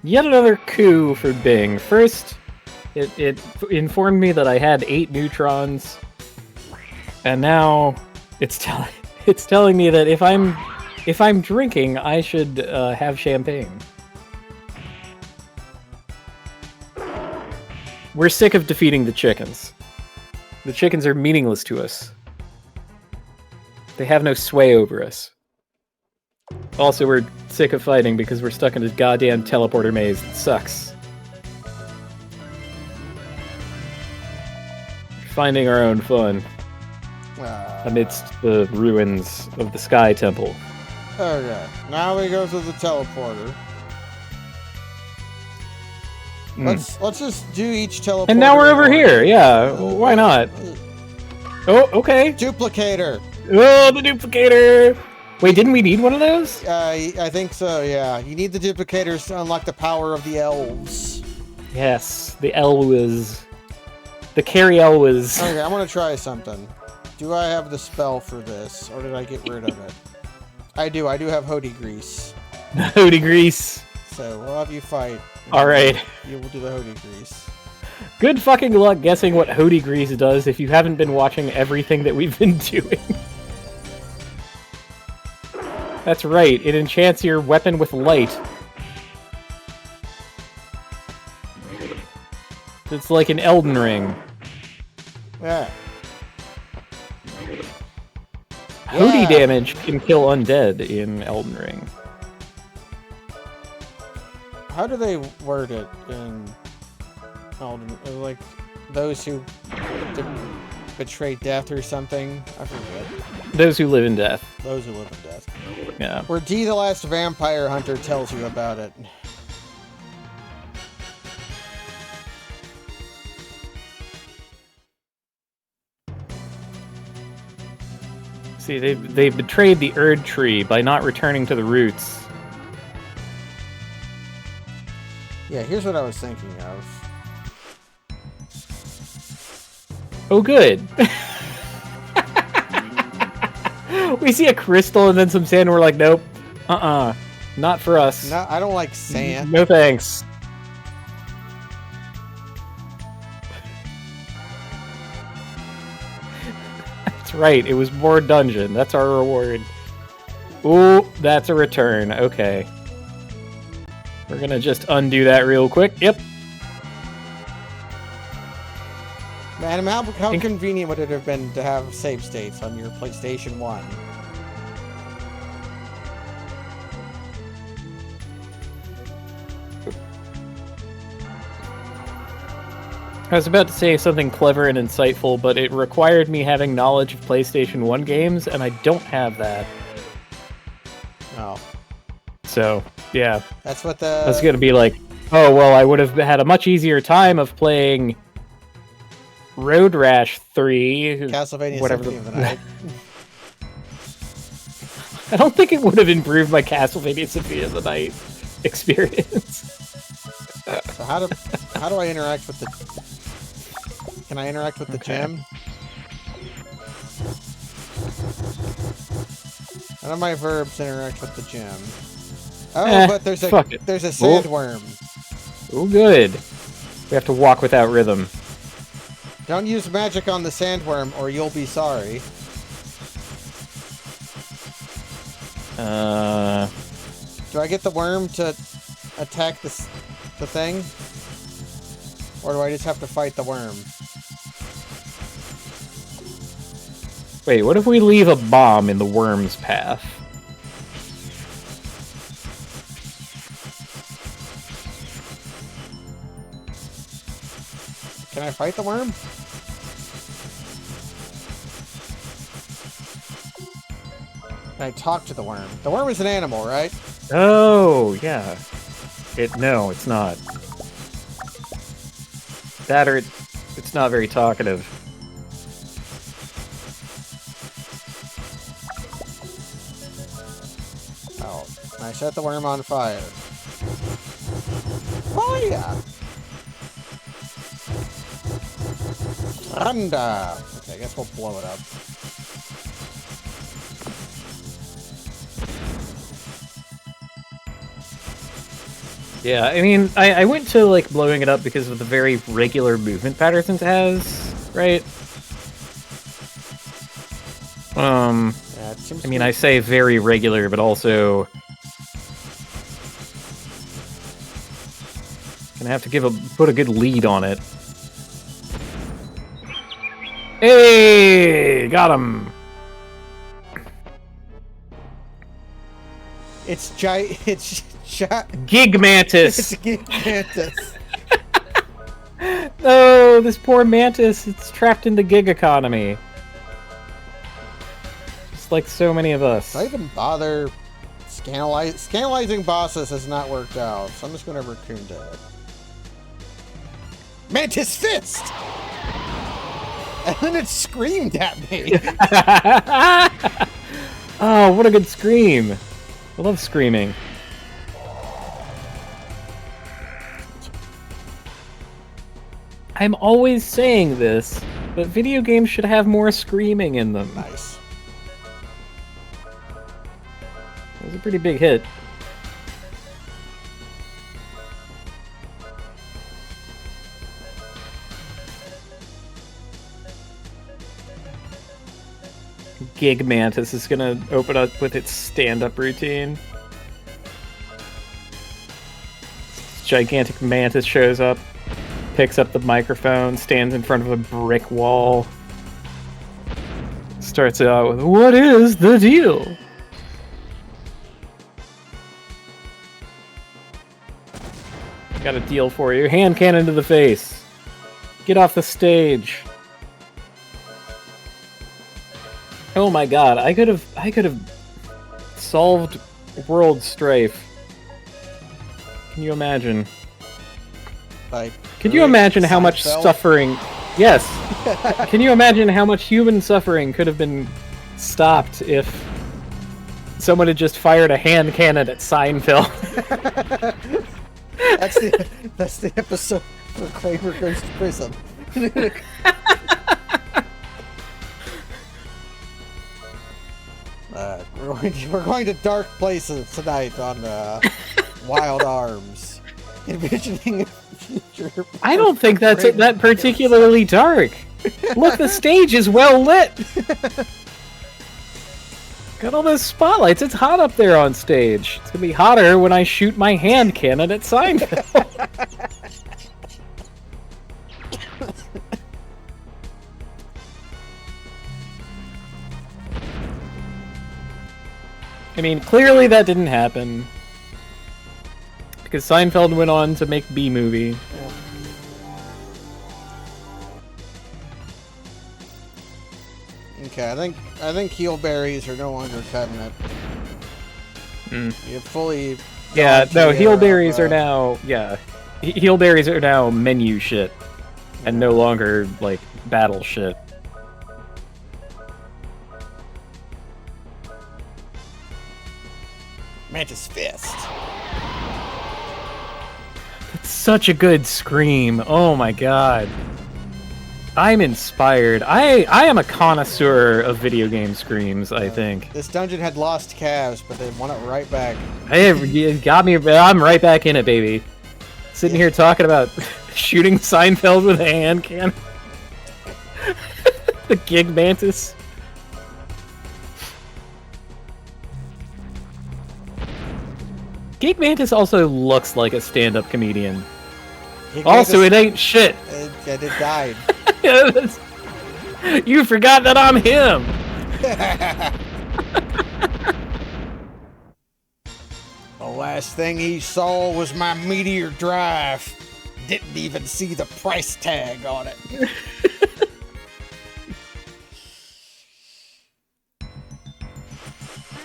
Yet another coup for Bing. First, it informed me that I had 8 neutrons, and now it's telling me that if I'm drinking, I should have champagne. We're sick of defeating the chickens. The chickens are meaningless to us. They have no sway over us. Also, we're sick of fighting because we're stuck in a goddamn teleporter maze that sucks. Finding our own fun amidst the ruins of the Sky Temple. Okay, now we go to the teleporter. Let's just do each teleporter. And now we're over here. Yeah, why not? Oh, okay. Duplicator. Oh, the duplicator. Wait, didn't we need one of those? I think so. Yeah, you need the duplicators to unlock the power of the elves. Yes, the Elwas. The Carry Elwas. Okay, I'm gonna try something. Do I have the spell for this, or did I get rid of it? I do. I do have Hody Grease. Hody Grease. So we'll have you fight. All right. You will do the Hody Grease. Good fucking luck guessing what Hody Grease does if you haven't been watching everything that we've been doing. That's right. It enchants your weapon with light. It's like an Elden Ring. Yeah. Hody damage can kill undead in Elden Ring. How do they word it in Elden? Like those who betray death or something? I forget. Those who live in death. Those who live in death. Yeah. Where D the Last Vampire Hunter tells you about it. See, they've betrayed the Erd Tree by not returning to the roots. Yeah, here's what I was thinking of. Oh, good. We see a crystal and then some sand, and we're like, nope. Not for us. No, I don't like sand. No thanks. That's right, it was more dungeon. That's our reward. Ooh, that's a return. Okay. We're gonna just undo that real quick. Yep. Man, how convenient would it have been to have save states on your PlayStation 1? I was about to say something clever and insightful, but it required me having knowledge of PlayStation 1 games, and I don't have that. Oh. So, yeah. That's what the... That's gonna be like, oh, well, I would have had a much easier time of playing Road Rash 3. Castlevania whatever Symphony of the Night. I don't think it would have improved my Castlevania Symphony of the Night experience. So how do I interact with the... Can I interact with the gem? None of my verbs interact with the gem. Oh, but there's a sandworm. Oh, good. We have to walk without rhythm. Don't use magic on the sandworm, or you'll be sorry. Do I get the worm to attack the thing? Or do I just have to fight the worm? Wait, what if we leave a bomb in the worm's path? Can I fight the worm? Can I talk to the worm? The worm is an animal, right? Oh, yeah. No, it's not. That or it's not very talkative. Oh, I set the worm on fire. Fire! Thunder! Okay, I guess we'll blow it up. Yeah, I mean, I went to, like, blowing it up because of the very regular movement patterns it has, right? Yeah, it seems I mean, I say very regular, but also... Gonna have to put a good lead on it. Hey! Got him! It's Gig Mantis! It's Gig Mantis. No, this poor mantis, it's trapped in the gig economy. Just like so many of us. Did I even bother scandalizing bosses has not worked out, so I'm just gonna raccoon it. Mantis Fist! And then it screamed at me. Oh, what a good scream. I love screaming. I'm always saying this, but video games should have more screaming in them. Nice. It was a pretty big hit. Gig Mantis is gonna open up with its stand-up routine. Gigantic mantis shows up. picks up the microphone, stands in front of a brick wall, starts out with, "What is the deal?" Got a deal for you. Hand cannon to the face. Get off the stage. Oh my god, I could have solved world strife. Can you imagine? Can you imagine how much suffering... Yes! Can you imagine how much human suffering could have been stopped if someone had just fired a hand cannon at Seinfeld? That's the episode where Kramer goes to prison. We're going to dark places tonight on Wild Arms. Envisioning a future. I don't think that's that particularly dark. Look, the stage is well lit. Got all those spotlights. It's hot up there on stage. It's gonna be hotter when I shoot my hand cannon at Seinfeld. I mean, clearly that didn't happen. Because Seinfeld went on to make B-Movie. Yeah. Okay, I think heel berries are no longer cutting it. You're fully... Yeah, no, heel berries are now... Yeah. Heel berries are now menu shit. And no longer, like, battle shit. Mantis Fist. It's such a good scream. Oh my god. I'm inspired. I am a connoisseur of video game screams, I think. This dungeon had lost calves, but they won it right back. Hey, you got me. I'm right back in it, baby. Sitting here talking about shooting Seinfeld with a hand cannon. The Gig Mantis. Gig Mantis also looks like a stand-up comedian. Also, it ain't shit. It died. You forgot that I'm him. The last thing he saw was my Meteor Drive. Didn't even see the price tag on it.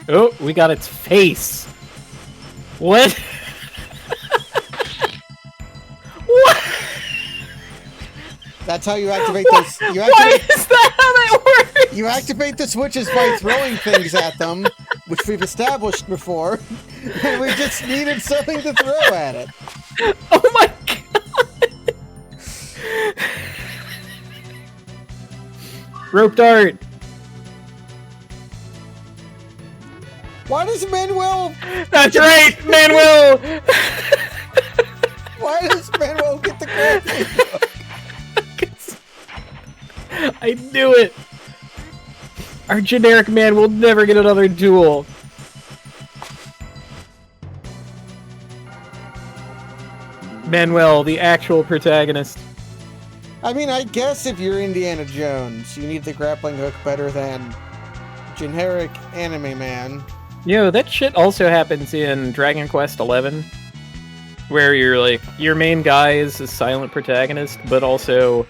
Oh, we got its face. What? What? That's how you activate this. Why is that how that works? You activate the switches by throwing things at them, which we've established before, and we just needed something to throw at it. Oh my god! Rope dart. Why does Manuel... That's right, Manuel! Why does Manuel get the grappling hook? I knew it! Our generic man will never get another duel. Manuel, the actual protagonist. I mean, I guess if you're Indiana Jones, you need the grappling hook better than generic anime man. Yo, that shit also happens in Dragon Quest XI, where you're like, your main guy is a silent protagonist, but also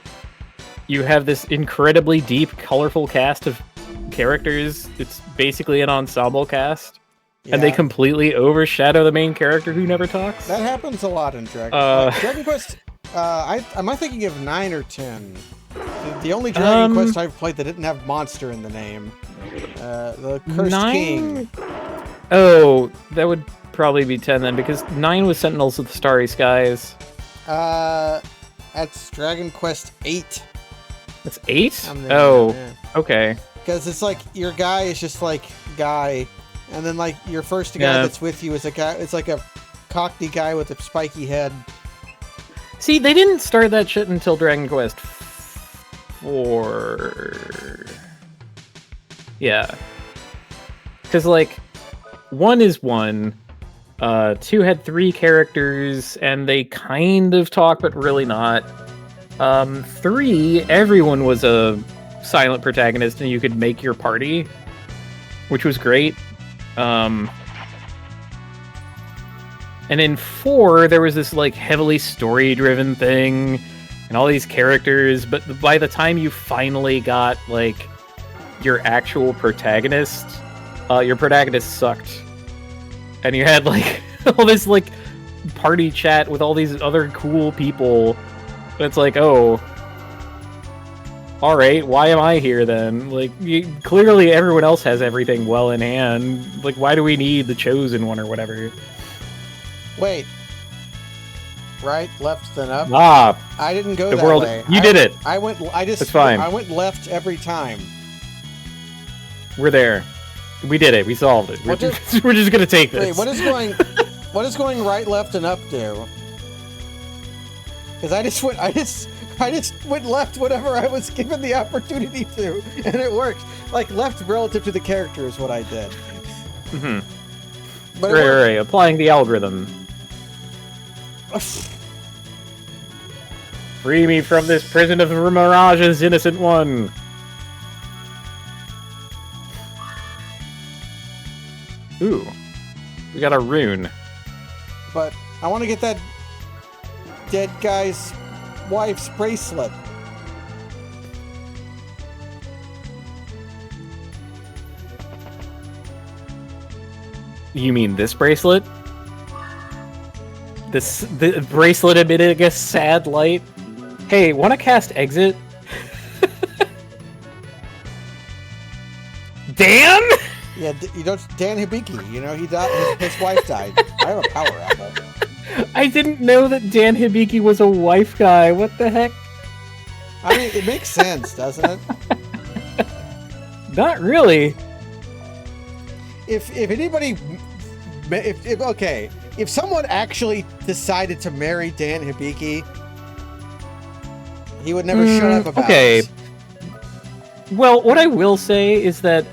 you have this incredibly deep, colorful cast of characters. It's basically an ensemble cast, and they completely overshadow the main character who never talks. That happens a lot in Dragon Quest. Am I thinking of 9 or 10? The only Dragon Quest I've played that didn't have monster in the name. The Cursed 9? King. Oh, that would probably be 10 then, because 9 was Sentinels of the Starry Skies. That's Dragon Quest 8. That's 8? Oh, yeah. Okay. Because it's like, your guy is just like, guy, and then like, your first guy that's with you is a guy, it's like a cockney guy with a spiky head. See, they didn't start that shit until Dragon Quest 4. Yeah. Because, like, 1 is 1, 2 had 3 characters, and they kind of talk, but really not. 3, everyone was a silent protagonist, and you could make your party, which was great. And in 4, there was this like heavily story-driven thing, and all these characters. But by the time you finally got like your actual protagonist, your protagonist sucked, and you had like all this like party chat with all these other cool people. And it's like, oh, all right, why am I here then? Like, clearly everyone else has everything well in hand. Like, why do we need the chosen one or whatever? Wait. Right, left, then up. Ah, I didn't go the that world. way. You did it. It's fine. I went left every time. We're there. We did it. We solved it. We're just gonna take this. Wait, what is going right, left, and up do? Because I just went left whenever I was given the opportunity to, and it worked. Like left relative to the character is what I did. Mm-hmm. But right. Applying the algorithm. Free me from this prison of mirages, innocent one. Ooh, we got a rune. But I want to get that dead guy's wife's bracelet. You mean this bracelet? The bracelet emitting a sad light? Hey, wanna cast exit? Dan? Yeah, you don't. Dan Hibiki, you know, he died. His wife died. I have a power apple. I didn't know that Dan Hibiki was a wife guy. What the heck? I mean, it makes sense, doesn't it? Not really. If anybody, if someone actually decided to marry Dan Hibiki, he would never shut up about it. Well, what I will say is that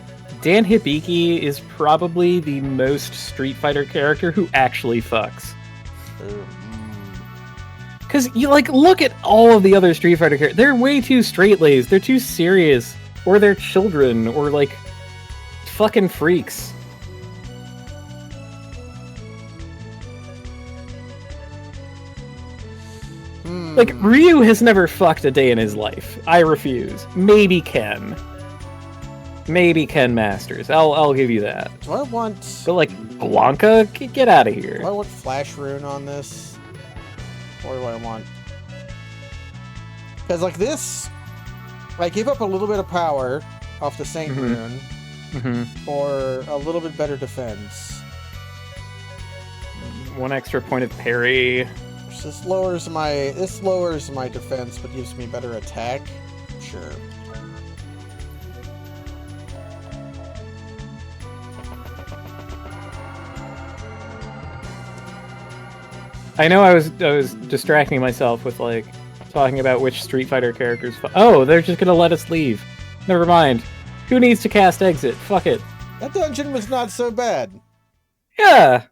Dan Hibiki is probably the most Street Fighter character who actually fucks. Because you look at all of the other Street Fighter characters. They're way too straight-laced. They're too serious. Or they're children. Or, fucking freaks. Ryu has never fucked a day in his life. I refuse. Maybe Ken. Maybe Ken Masters. I'll give you that. Do I want... But, Blanca? Get out of here. Do I want Flash Rune on this? Or do I want... Because, this... I give up a little bit of power off the Saint Rune for a little bit better defense. One extra point of parry. This lowers my defense, but gives me better attack. Sure. I know I was distracting myself with talking about which Street Fighter characters. Oh, they're just gonna let us leave. Never mind. Who needs to cast exit? Fuck it. That dungeon was not so bad. Yeah.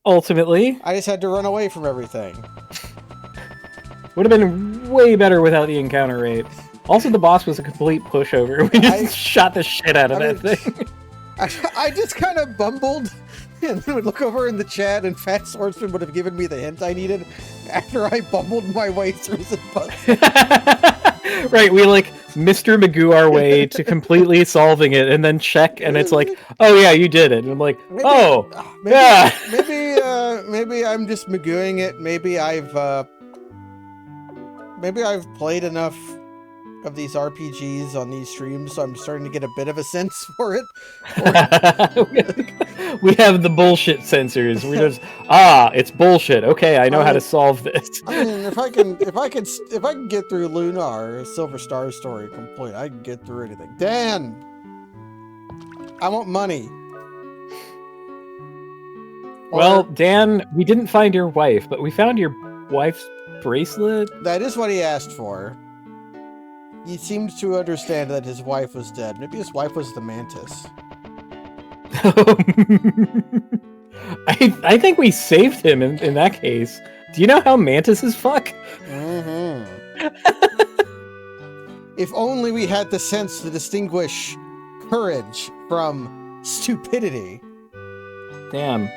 Ultimately, I just had to run away from everything. Would have been way better without the encounter rate. Also, the boss was a complete pushover. We just shot the shit out of that thing. I just kind of bumbled and would look over in the chat, and Fat Swordsman would have given me the hint I needed after I bumbled my way through the puzzle. Right, we Mr. Magoo our way to completely solving it, and then check, and it's oh yeah, you did it. And I'm like, yeah. Maybe I'm just Magooing it. Maybe I've played enough of these RPGs on these streams, so I'm starting to get a bit of a sense for it. We have the bullshit sensors. We just it's bullshit. Okay, I know how to solve this. I mean, if I can get through Lunar Silver Star story complete, I can get through anything. Dan, I want money. Well, Dan, we didn't find your wife, but we found your wife's bracelet. That is what he asked for. He seemed to understand that his wife was dead. Maybe his wife was the Mantis. I think we saved him in that case. Do you know how mantises fuck? Mm-hmm. If only we had the sense to distinguish courage from stupidity. Damn.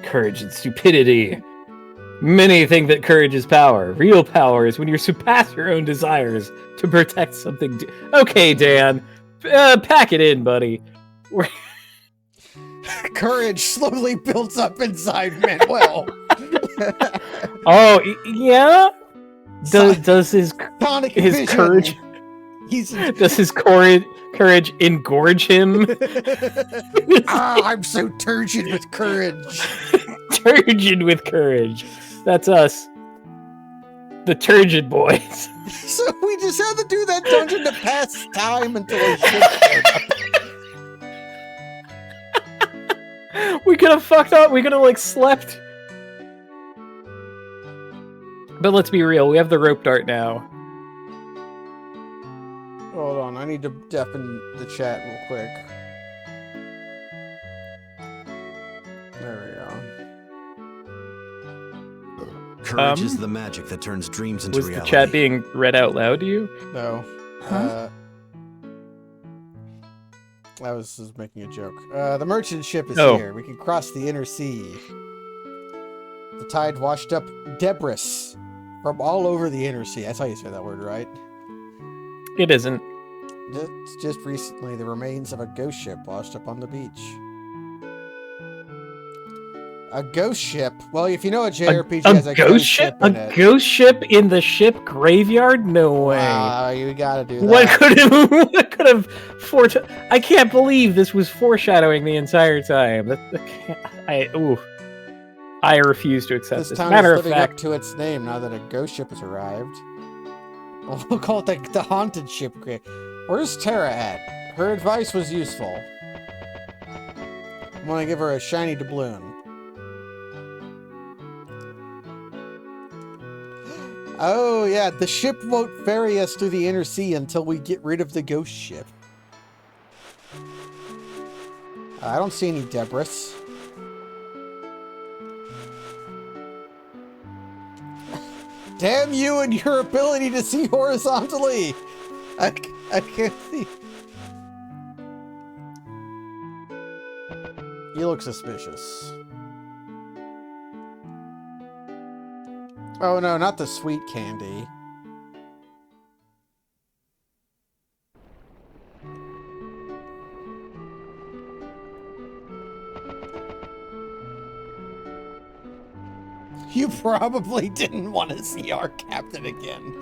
Courage and stupidity. Many think that courage is power. Real power is when you surpass your own desires to protect something. Okay, Dan. Pack it in, buddy. Courage slowly builds up inside Manuel. Oh, yeah? Does his vision. courage... Does his courage engorge him? I'm so turgid with courage. Turgid with courage. That's us. The Turgid Boys. So we just had to do that dungeon to pass time until our ship showed up. We could have fucked up. We could have, like, slept. But let's be real. We have the rope dart now. Hold on. I need to deafen the chat real quick. There we go. Courage is the magic that turns dreams into reality. Was the chat being read out loud to you? No. Huh? I was just making a joke. The merchant ship is here. We can cross the inner sea. The tide washed up debris from all over the inner sea. That's how you say that word, right? It isn't. Just recently, the remains of a ghost ship washed up on the beach. A ghost ship? Well, if you know a JRPG has a ghost ship in it. A ghost ship in the ship graveyard? No way. You gotta do that. What could have I can't believe this was foreshadowing the entire time. I refuse to accept this. This town Matter is of living fact, up to its name now that a ghost ship has arrived. We'll call it the haunted ship. Where's Tara at? Her advice was useful. I'm gonna give her a shiny doubloon. Oh yeah, the ship won't ferry us through the inner sea until we get rid of the ghost ship. I don't see any debris. Damn you and your ability to see horizontally! I can't see. You look suspicious. Oh no, not the sweet candy. You probably didn't want to see our captain again.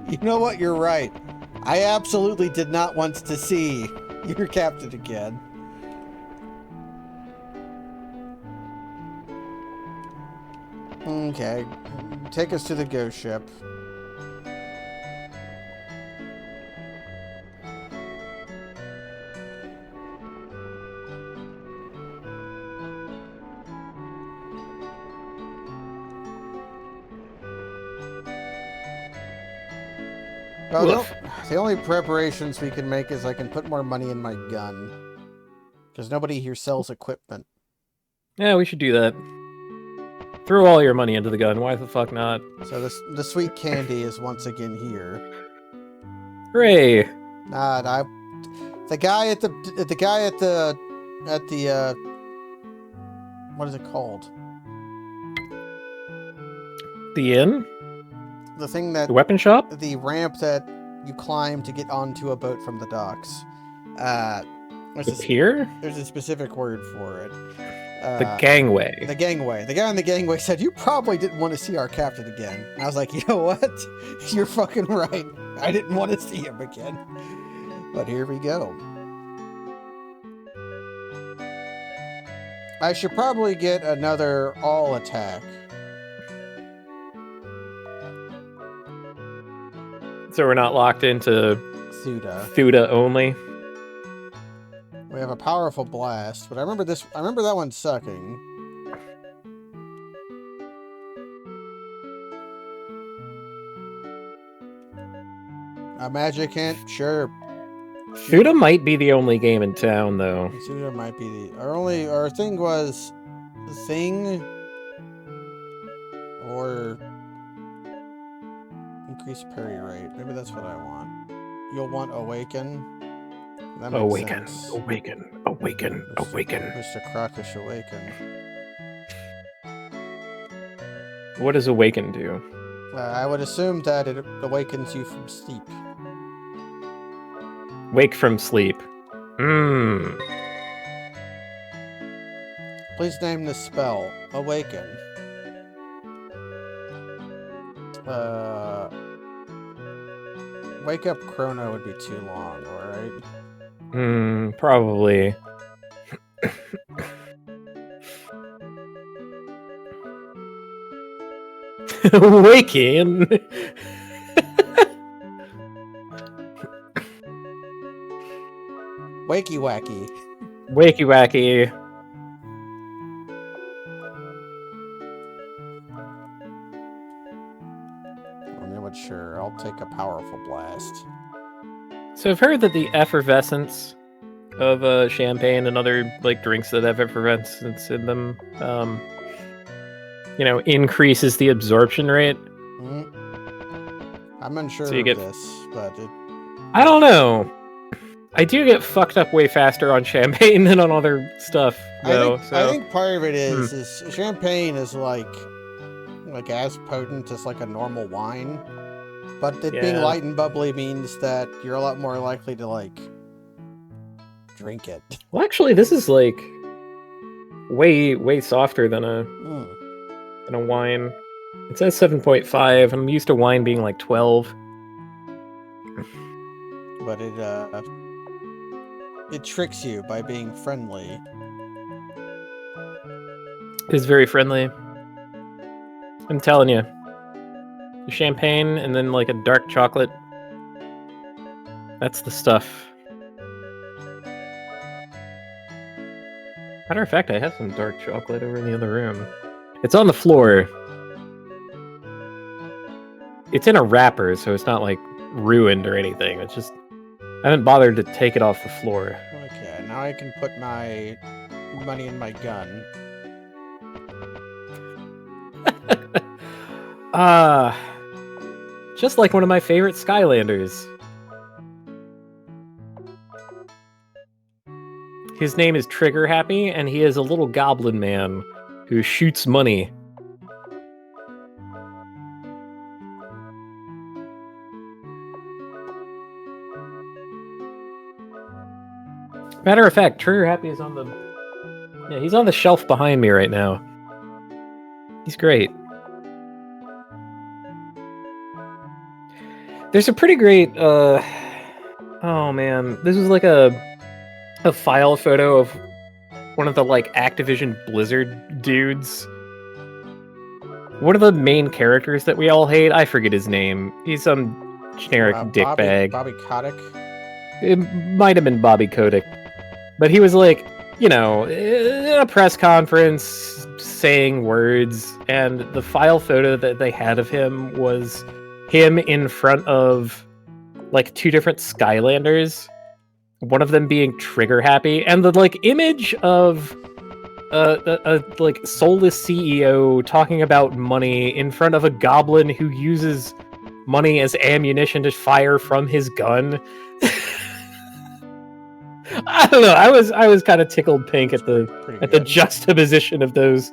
You know what? You're right. I absolutely did not want to see your captain again. Okay. Take us to the ghost ship. Well, the only preparations we can make is I can put more money in my gun. Because nobody here sells equipment. yeah, we should do that. Throw all your money into the gun. Why the fuck not? So the sweet candy is once again here. Hooray! The guy at the what is it called? The inn? The thing that... The weapon shop? The ramp that you climb to get onto a boat from the docks. The pier? There's a specific word for it. The gangway. The gangway. The guy on the gangway said, you probably didn't want to see our captain again. And I was like, you know what? You're fucking right. I didn't want to see him again. But here we go. I should probably get another all attack. So we're not locked into Thuda only. We have a powerful blast, but I remember that one sucking. A magic hint, sure. Thuda might be the only game in town, though. Thuda might be our thing was thing or increase parry rate. Maybe that's what I want. You'll want awaken. That makes Awaken, sense. awaken, awaken, awaken. Mr. Crockish awaken. What does awaken do? I would assume that it awakens you from sleep. Wake from sleep. Please name the spell. Awaken. Wake up chrono would be too long, alright? Probably. Awaken! Wakey wacky. Wakey wacky. I'm not sure. I'll take a powerful blast. So I've heard that the effervescence of champagne and other like drinks that have effervescence in them, increases the absorption rate. I'm unsure So you of get... this, but I don't know. I do get fucked up way faster on champagne than on other stuff, though. I think part of it is champagne is like as potent as like a normal wine, but it being light and bubbly means that you're a lot more likely to like drink it. Well, actually, this is like way softer than a wine. It says 7.5. I'm used to wine being like 12. But it tricks you by being friendly. It's very friendly. I'm telling you. Champagne and then like a dark chocolate. That's the stuff. Matter of fact, I have some dark chocolate over in the other room. It's on the floor. It's in a wrapper, so it's not like ruined or anything. It's just I haven't bothered to take it off the floor. Okay, now I can put my money in my gun. Just like one of my favorite Skylanders. His name is Trigger Happy, and he is a little goblin man who shoots money. Matter of fact, Trigger Happy is on the... Yeah, he's on the shelf behind me right now. He's great. There's a pretty great, oh man, this was like a file photo of one of the, like, Activision Blizzard dudes. One of the main characters that we all hate, I forget his name. He's some generic dickbag. Bobby Kotick? It might have been Bobby Kotick. But he was like, in a press conference saying words, and the file photo that they had of him was him in front of like two different Skylanders, one of them being Trigger Happy, and the like image of a like soulless CEO talking about money in front of a goblin who uses money as ammunition to fire from his gun. I don't know. I was kind of tickled pink at the juxtaposition of those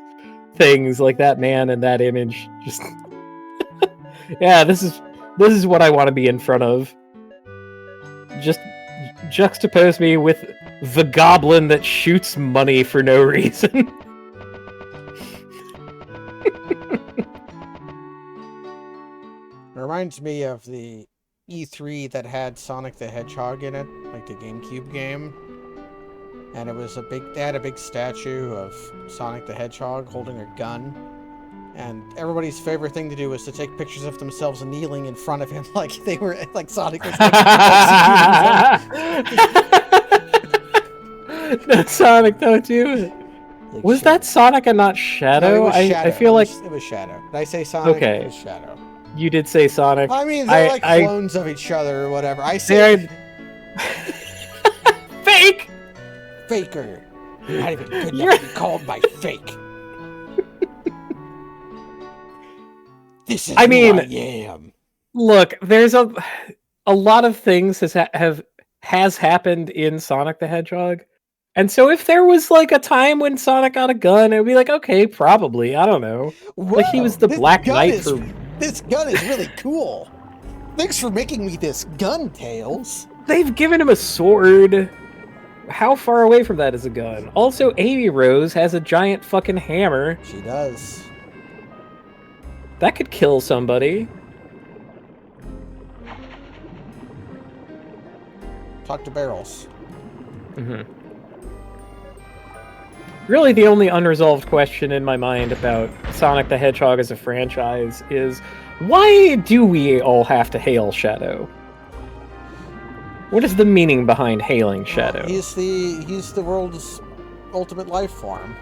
things, like that man and that image. Just yeah, this is what I want to be in front of. Just juxtapose me with the goblin that shoots money for no reason. It reminds me of the E3 that had Sonic the Hedgehog in it, like the GameCube game. And it was they had a big statue of Sonic the Hedgehog holding a gun. And everybody's favorite thing to do was to take pictures of themselves kneeling in front of him like they were, like Sonic was No, Sonic, don't do it. Like was that Sonic and not Shadow? No, it was Shadow. I feel like it was Shadow. Did I say Sonic? Okay. It was Shadow. You did say Sonic. I mean, they're like clones of each other or whatever. I say fake! Faker! You're not even good enough to be called by fake. This is I mean, who I am. Look, there's a lot of things has happened in Sonic the Hedgehog. And so if there was like a time when Sonic got a gun, it would be like, okay, probably. I don't know. Whoa, like he was the Black Knight for... This gun is really cool. Thanks for making me this gun, Tails. They've given him a sword. How far away from that is a gun? Also, Amy Rose has a giant fucking hammer. She does. That could kill somebody. Talk to Barrels. Mm-hmm. Really, the only unresolved question in my mind about Sonic the Hedgehog as a franchise is, why do we all have to hail Shadow? What is the meaning behind hailing Shadow? Well, he's the world's ultimate life form.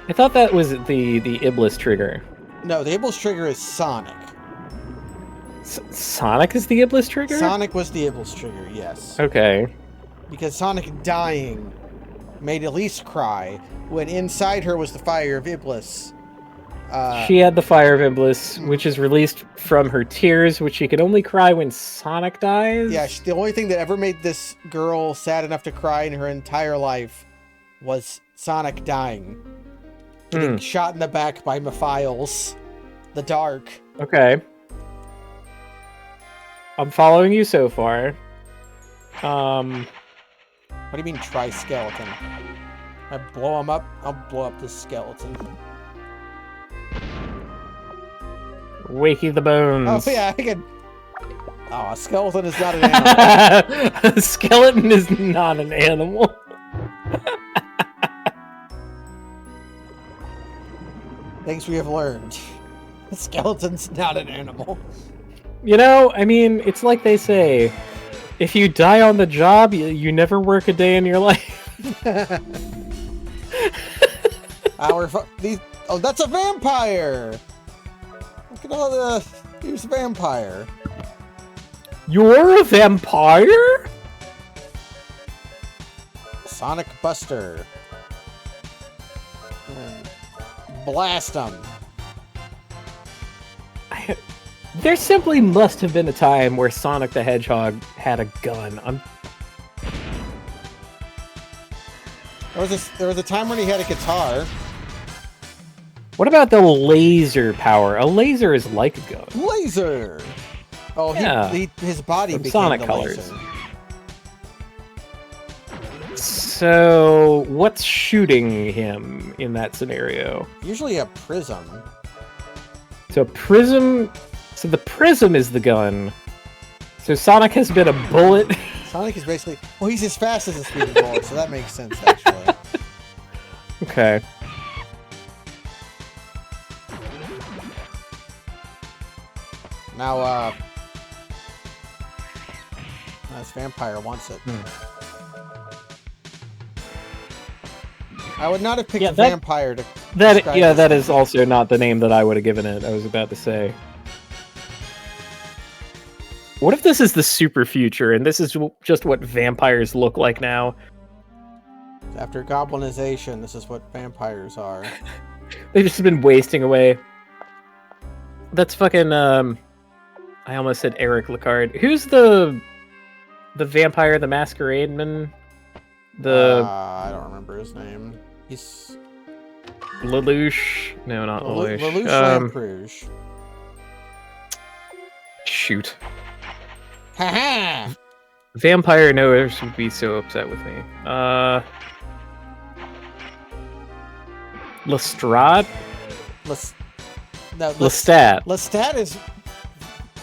I thought that was the Iblis trigger. No, the Iblis trigger is Sonic. Sonic is the Iblis trigger? Sonic was the Iblis trigger, yes. Okay. Because Sonic dying made Elise cry when inside her was the fire of Iblis. She had the fire of Iblis, which is released from her tears, which she can only cry when Sonic dies. Yeah, the only thing that ever made this girl sad enough to cry in her entire life was Sonic dying. Getting shot in the back by Mephiles. The Dark. Okay. I'm following you so far. What do you mean tri-skeleton? I blow him up? I'll blow up this skeleton. Wakey the bones. Oh yeah, I can... Oh, a skeleton is not an animal. A skeleton is not an animal. Things we have learned. A skeleton's not an animal. You know, I mean, it's like they say, if you die on the job, you never work a day in your life. Oh, that's a vampire! Look at all the... Here's a vampire. You're a vampire? Sonic Buster. Blast him. There simply must have been a time where Sonic the Hedgehog had a gun. There was a time when he had a guitar. What about the laser power? A laser is like a gun. Laser! Oh, yeah. His body From became Sonic the colors. laser. So, what's shooting him in that scenario? Usually a prism. So the prism is the gun. So Sonic has been a bullet. Sonic is basically... Well, he's as fast as a speeding bullet, so that makes sense, actually. Okay. Now, this vampire wants it. I would not have picked a vampire to... That is also not the name that I would have given it, I was about to say. What if this is the super future, and this is just what vampires look like now? After goblinization, this is what vampires are. They've just been wasting away. That's fucking, I almost said Eric Licard. Who's the vampire, the masquerade man? I don't remember his name. He's... Lelouch? No, not Lelouch. Lelouch Lamperouge. Shoot. Ha-ha! Vampire knowers would be so upset with me. Lestrade? Lestat. Lestat is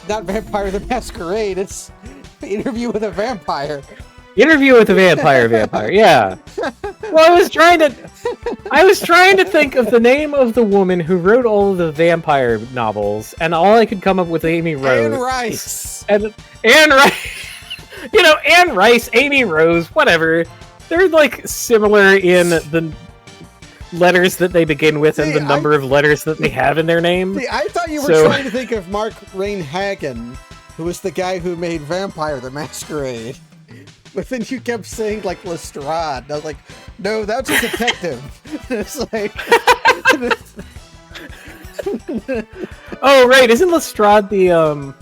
not Vampire the Masquerade, it's Interview with a Vampire. Interview with a Vampire, yeah. Well, I was trying to think of the name of the woman who wrote all of the vampire novels, and all I could come up with Amy Rose. Anne Rice. Anne Rice. You know, Anne Rice, Amy Rose, whatever. They're like similar in the letters that they begin with and the number of letters that they have in their name. See, I thought you were trying to think of Mark Rain-Hagen, who was the guy who made Vampire the Masquerade. But then you kept saying, like, Lestrade. And I was like, no, that's a detective. It's like... Oh right, isn't Lestrade the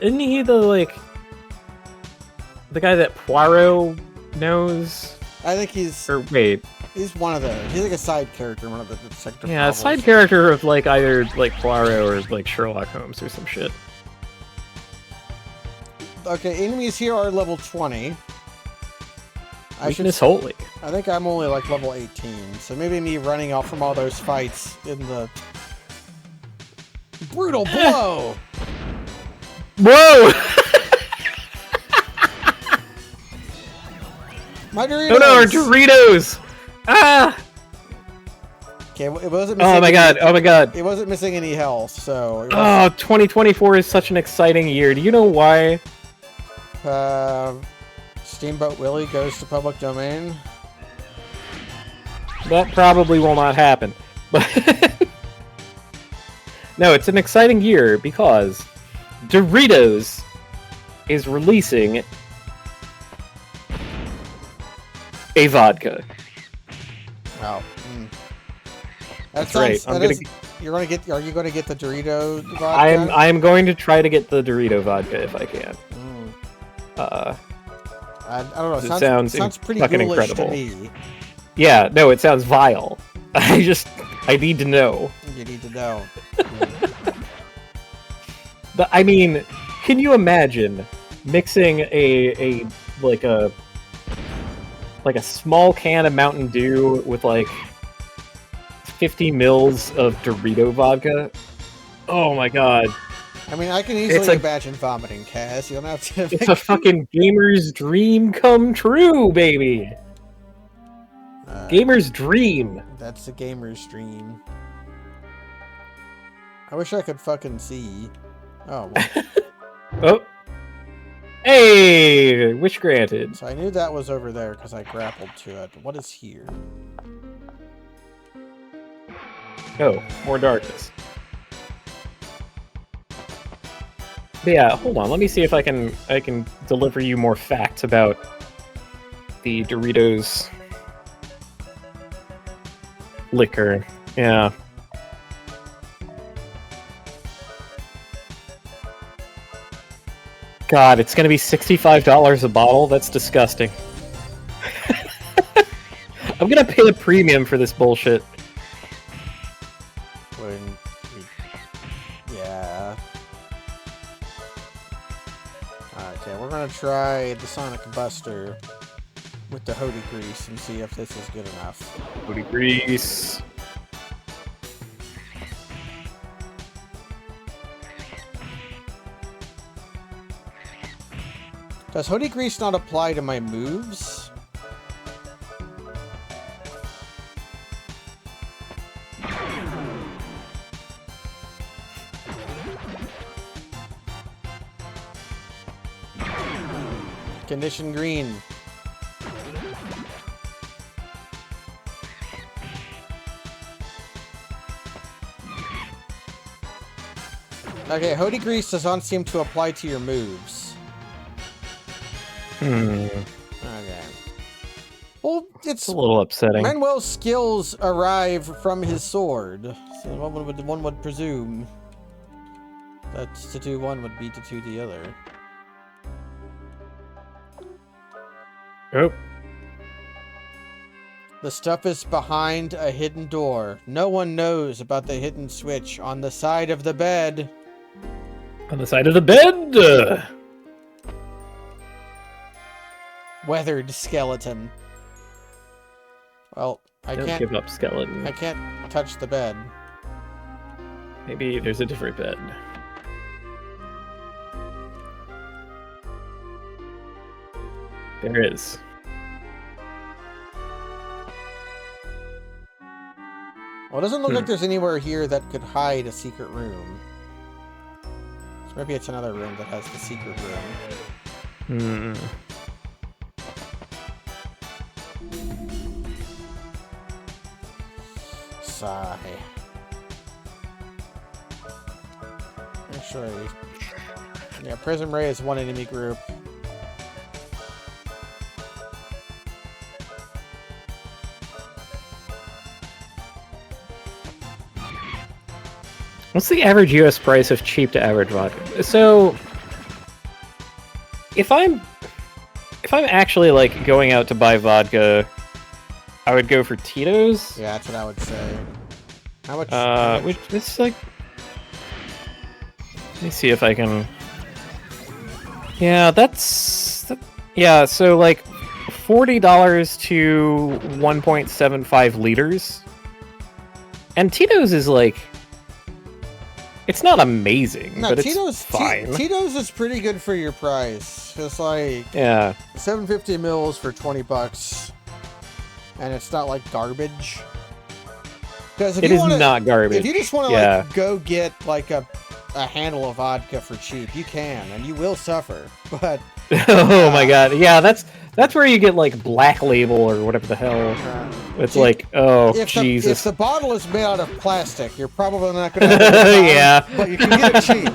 isn't he the guy that Poirot knows? I think he's wait. He's one of those. He's like a side character in one of the detective Yeah, a novels. side character of either Poirot or Sherlock Holmes or some shit. Okay, enemies here are level 20. Weakness holy. I think I'm only level 18, so maybe me running off from all those fights in the brutal blow. Whoa! My Doritos. Oh no, our Doritos! Ah! Okay, it wasn't missing Oh my god, oh my god. It wasn't missing any health, so... 2024 is such an exciting year. Do you know why? Steamboat Willie goes to public domain. That probably will not happen. But no, it's an exciting year because Doritos is releasing a vodka. Wow. That's right. Are you going to get the Dorito vodka? I'm going to try to get the Dorito vodka if I can. I don't know. It sounds pretty fucking ghoulish incredible to me. Yeah, no, it sounds vile. I need to know. You need to know. I mean, can you imagine mixing a small can of Mountain Dew with 50 mils of Dorito vodka? Oh my god. I mean, I can easily imagine vomiting, Kaz. You don't have to... It's a fucking gamer's dream come true, baby! Gamer's dream! That's the gamer's dream. I wish I could fucking see. Oh, well. Oh. Hey! Wish granted. So I knew that was over there because I grappled to it. But what is here? Oh, more darkness. But yeah, hold on. Let me see if I can deliver you more facts about the Doritos liquor. Yeah. God, it's gonna be $65 a bottle? That's disgusting. I'm gonna pay a premium for this bullshit. Yeah. Okay, we're gonna try the Sonic Buster with the Hody Grease and see if this is good enough. Hody Grease. Does Hody Grease not apply to my moves? Condition green. Okay, Hody Grease does not seem to apply to your moves. Okay. Well, it's a little upsetting. Manuel's skills arrive from his sword, so one would presume that to do one would be to do the other. Oh. The stuff is behind a hidden door. No one knows about the hidden switch on the side of the bed. On the side of the bed? Weathered skeleton. Well, I Don't can't give up, skeleton. I can't touch the bed. Maybe there's a different bed. There is. Well, it doesn't look like there's anywhere here that could hide a secret room. So maybe it's another room that has the secret room. Sigh. Actually, yeah, Prism Ray is one enemy group. What's the average U.S. price of cheap to average vodka? So, if I'm actually like going out to buy vodka, I would go for Tito's. Yeah, that's what I would say. How much? Which it's like. Let me see if I can. Yeah, yeah. So like, $40 to 1.75 liters, and Tito's is like. It's not amazing, No, but Tito's, it's fine. Tito's is pretty good for your price. It's like Yeah. 750 mils for $20, and it's not like garbage. Because It is not garbage. If you just want to Yeah. like go get like a handle of vodka for cheap, you can, and you will suffer. But Oh my god. Yeah, that's where you get like Black Label or whatever the hell. It's like, oh Jesus. If the bottle is made out of plastic, you're probably not going to have a good time, Yeah. but you can get it cheap.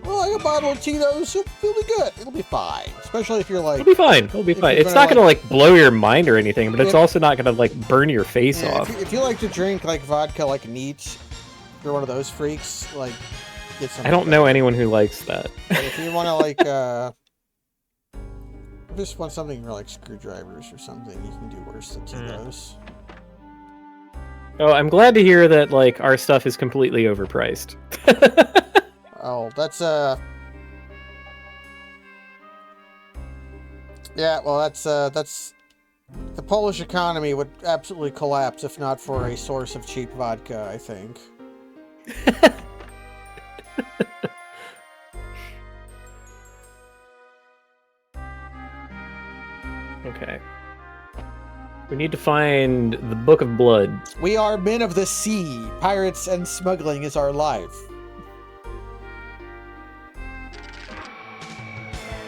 Well, like a bottle of Tito's, it'll be good. It'll be fine, especially if you're like. It'll be fine. It'll be if fine. you're It's gonna, not gonna like blow your mind or anything, but it's also not gonna like burn your face Yeah, off. if you like to drink like vodka like neat, if you're one of those freaks, like get some. I don't know anyone who likes that. But if you want to like, just want something for like screwdrivers or something, you can do worse than Tito's. Oh, I'm glad to hear that like our stuff is completely overpriced. Oh, that's yeah, well, that's the Polish economy would absolutely collapse if not for a source of cheap vodka, I think. Okay. We need to find the Book of Blood. We are men of the sea. Pirates and smuggling is our life.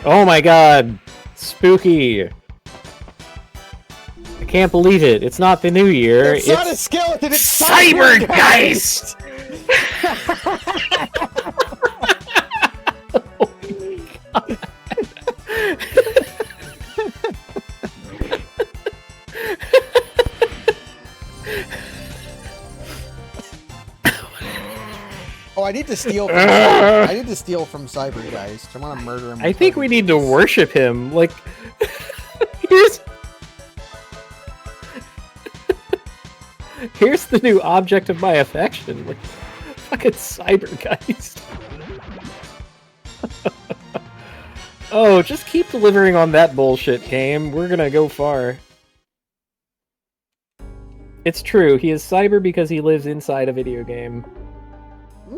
Oh my god! Spooky! I can't believe it. It's not the new year. It's not a skeleton, it's Cybergeist! Oh my god. Oh, I need to steal from I need to steal from Cybergeist. I want to murder him. I think we need to worship him. Like, here's the new object of my affection. Like, fucking Cybergeist. Oh, just keep delivering on that bullshit, game. We're gonna go far. It's true. He is cyber because he lives inside a video game. A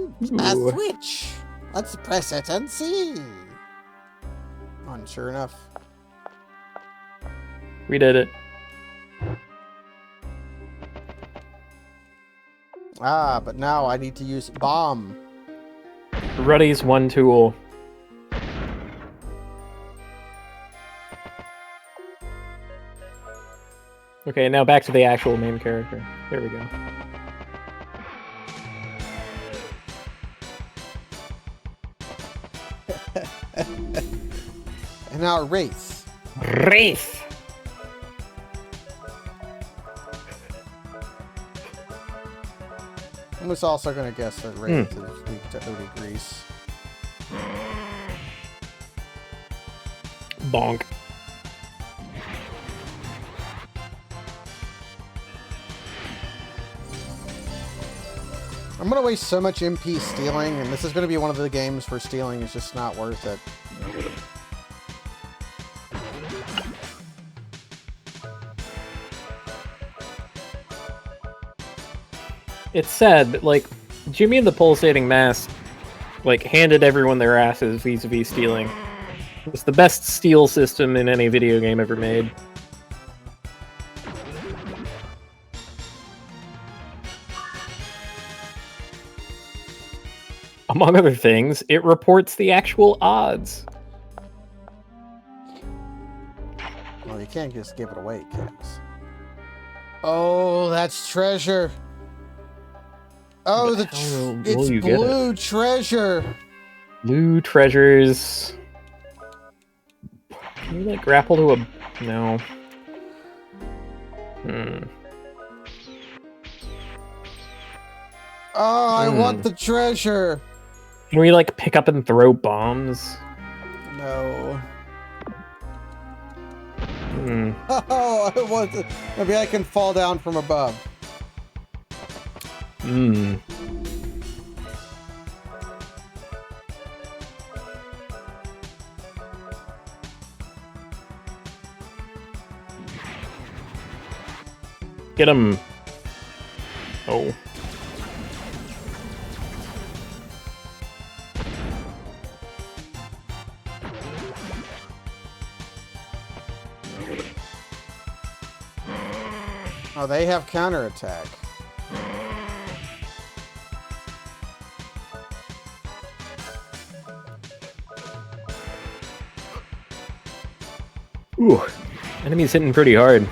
Ooh. switch. Let's press it and see. Oh, and sure enough. We did it. Ah, but now I need to use bomb. Ruddy's one tool. Okay, now back to the actual main character. There we go. And now Wraith. Wraith! I was also going to guess that Wraith is weak to Odie Grease. Bonk. I'm going to waste so much MP stealing, and this is going to be one of the games where stealing is just not worth it. It's sad, but, like, Jimmy and the Pulsating Mask, like, handed everyone their asses vis-a-vis stealing. It's the best steal system in any video game ever made. Among other things, it reports the actual odds. Well, you can't just give it away, kids. Oh, that's treasure. Oh, But how will it's you get blue treasure. Blue treasures. Can you, like, grapple to a... No. Hmm. Oh, I want the treasure. Can we like pick up and throw bombs? No. Hmm. Oh, I want to... Maybe I can fall down from above. Hmm. Get him. Oh. Oh, they have counterattack. Ooh. Enemy's hitting pretty hard.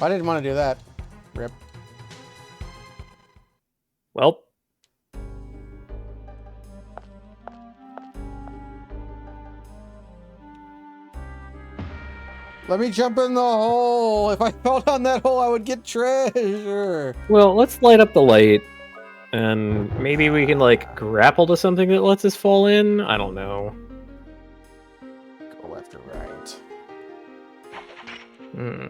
I didn't want to do that. Rip. Well. Let me jump in the hole. If I fell down that hole, I would get treasure. Well, let's light up the light. And maybe we can, like, grapple to something that lets us fall in? I don't know. Go left or right. Hmm.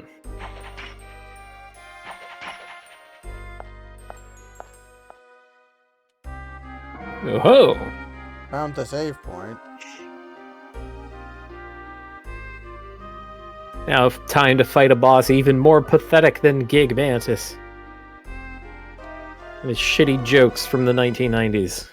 Oh-ho! Found the save point. Now, time to fight a boss even more pathetic than Gig Mantis. And his shitty jokes from the 1990s.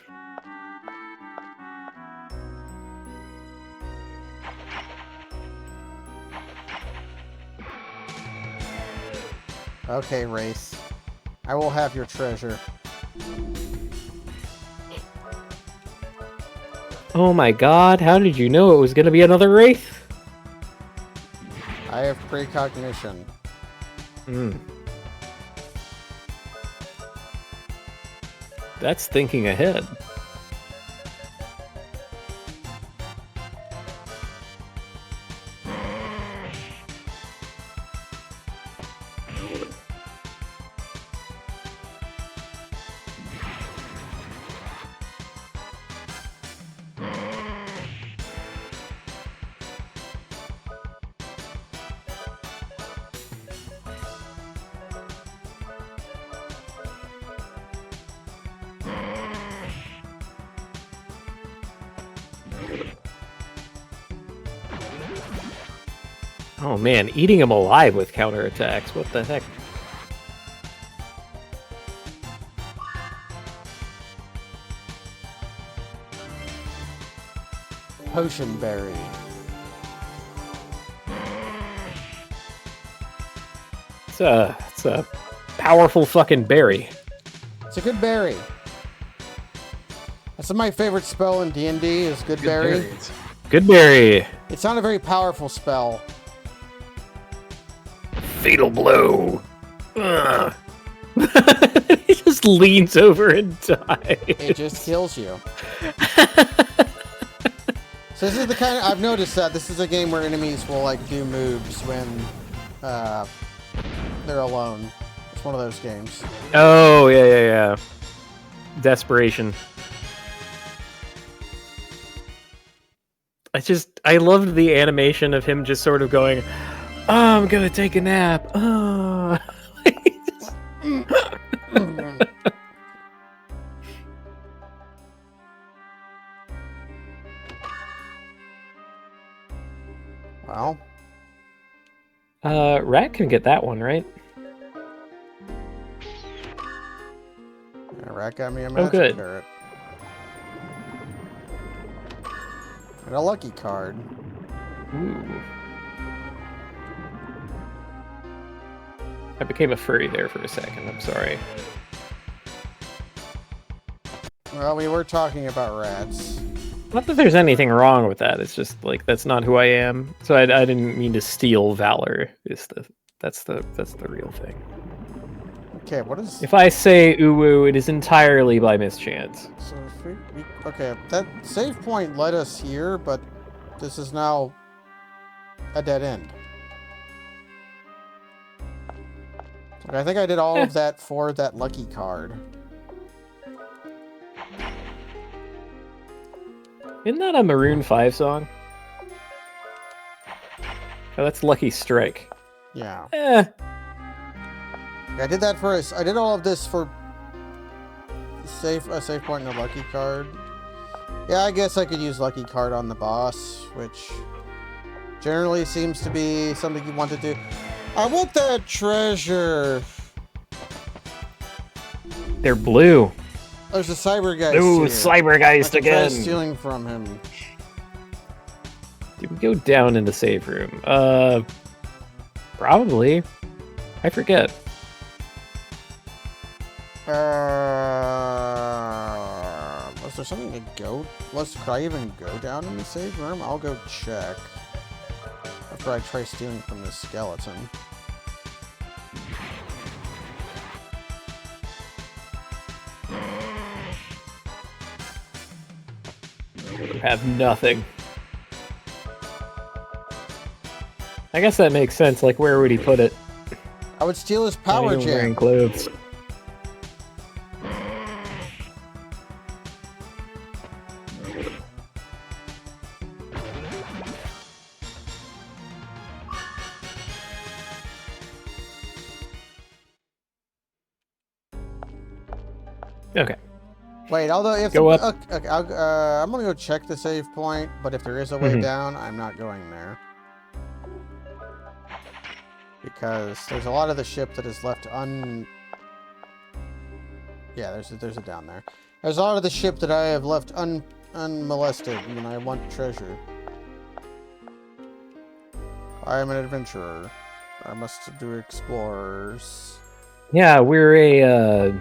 Okay, Race. I will have your treasure. Oh my god, how did you know it was gonna be another Wraith? I have precognition. Hmm. That's thinking ahead. Oh man, eating him alive with counterattacks. What the heck? Potion berry. It's a powerful fucking berry. It's a good berry. That's my favorite spell in D&D is good berry. Good berry. It's not a very powerful spell. Fatal blow. Ugh. He just leans over and dies. It just kills you. So this is the kind of, I've noticed that this is a game where enemies will like do moves when they're alone. It's one of those games. Oh, yeah. Desperation. I loved the animation of him just sort of going, oh, I'm gonna take a nap. Oh. Well. Rat can get that one, right? Yeah, Rat got me a magic good. carrot. And a lucky card. Ooh. I became a furry there for a second, I'm sorry. Well, we were talking about rats. Not that there's anything wrong with that, it's just, like, that's not who I am. So I didn't mean to steal valor, that's the real thing. Okay, what is... If I say uwu, it is entirely by mischance. So Okay, that save point led us here, but this is now a dead end. Okay, I think I did all of that for that lucky card. Isn't that a Maroon 5 song? Oh, that's Lucky Strike. Yeah. Eh. I did that for us. I did all of this for a save point and a lucky card. Yeah, I guess I could use lucky card on the boss, which generally seems to be something you want to do. I want that treasure. They're blue. There's a cybergeist. Ooh, here. cybergeist again. Stealing from him. Did we go down in the save room? Probably. I forget. Was there something to go? Could I even go down in the save room? I'll go check. After I try stealing from this skeleton. Have nothing. I guess that makes sense. Like, where would he put it? I would steal his power Not even wearing gem. clothes. Okay. Wait, although if Go up. Okay, I'm gonna go check the save point, but if there is a way down, I'm not going there. Because there's a lot of the ship that is left Yeah, there's a down there. There's a lot of the ship that I have left unmolested when I want treasure. I am an adventurer. I must do explorers. Yeah, we're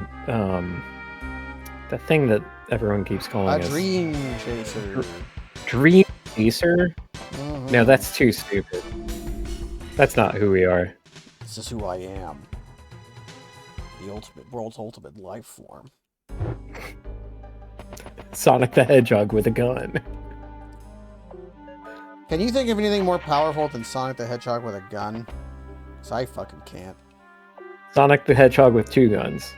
the thing that everyone keeps calling us. A dream chaser. Dream chaser? Mm-hmm. No, that's too stupid. That's not who we are. This is who I am. The world's ultimate life form. Sonic the Hedgehog with a gun. Can you think of anything more powerful than Sonic the Hedgehog with a gun? 'Cause I fucking can't. Sonic the Hedgehog with 2 guns.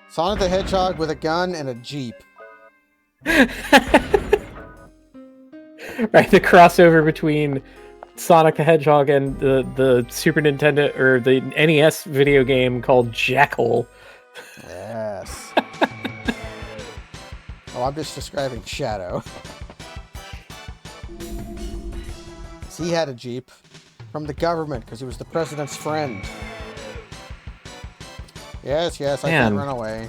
Sonic the Hedgehog with a gun and a Jeep. Right, the crossover between Sonic the Hedgehog and the Super Nintendo or the NES video game called Jackal. Yes. Oh, I'm just describing Shadow. He had a Jeep from the government because he was the president's friend. Yes, I can't run away.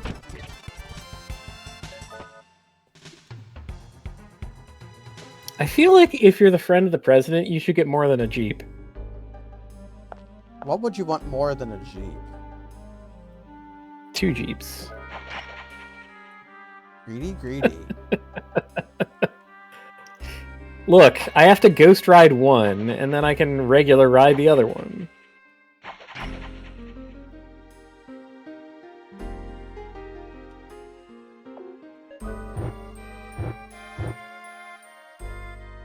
I feel like if you're the friend of the president, you should get more than a Jeep. What would you want more than a Jeep? 2 Jeeps. Greedy. Look, I have to ghost ride one, and then I can regular ride the other one.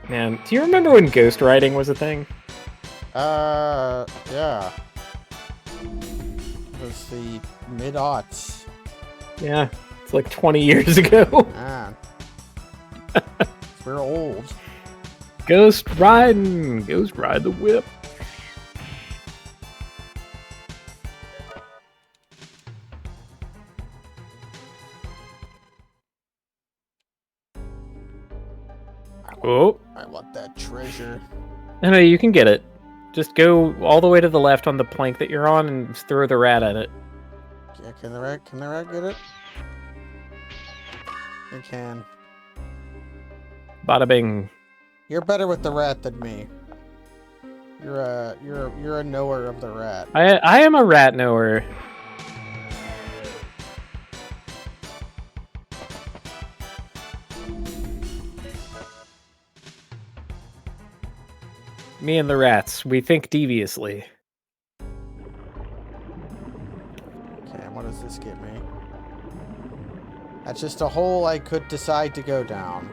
Man, do you remember when ghost riding was a thing? Yeah. It was the mid-aughts. Yeah, it's like 20 years ago. Man. We're old. Ghost riding! Ghost ride the whip. I want that treasure. No, you can get it. Just go all the way to the left on the plank that you're on and throw the rat at it. Yeah, can the rat get it? It can. Bada bing. You're better with the rat than me. You're a knower of the rat. I am a rat knower. Me and the rats, we think deviously. Okay, what does this get me? That's just a hole I could decide to go down.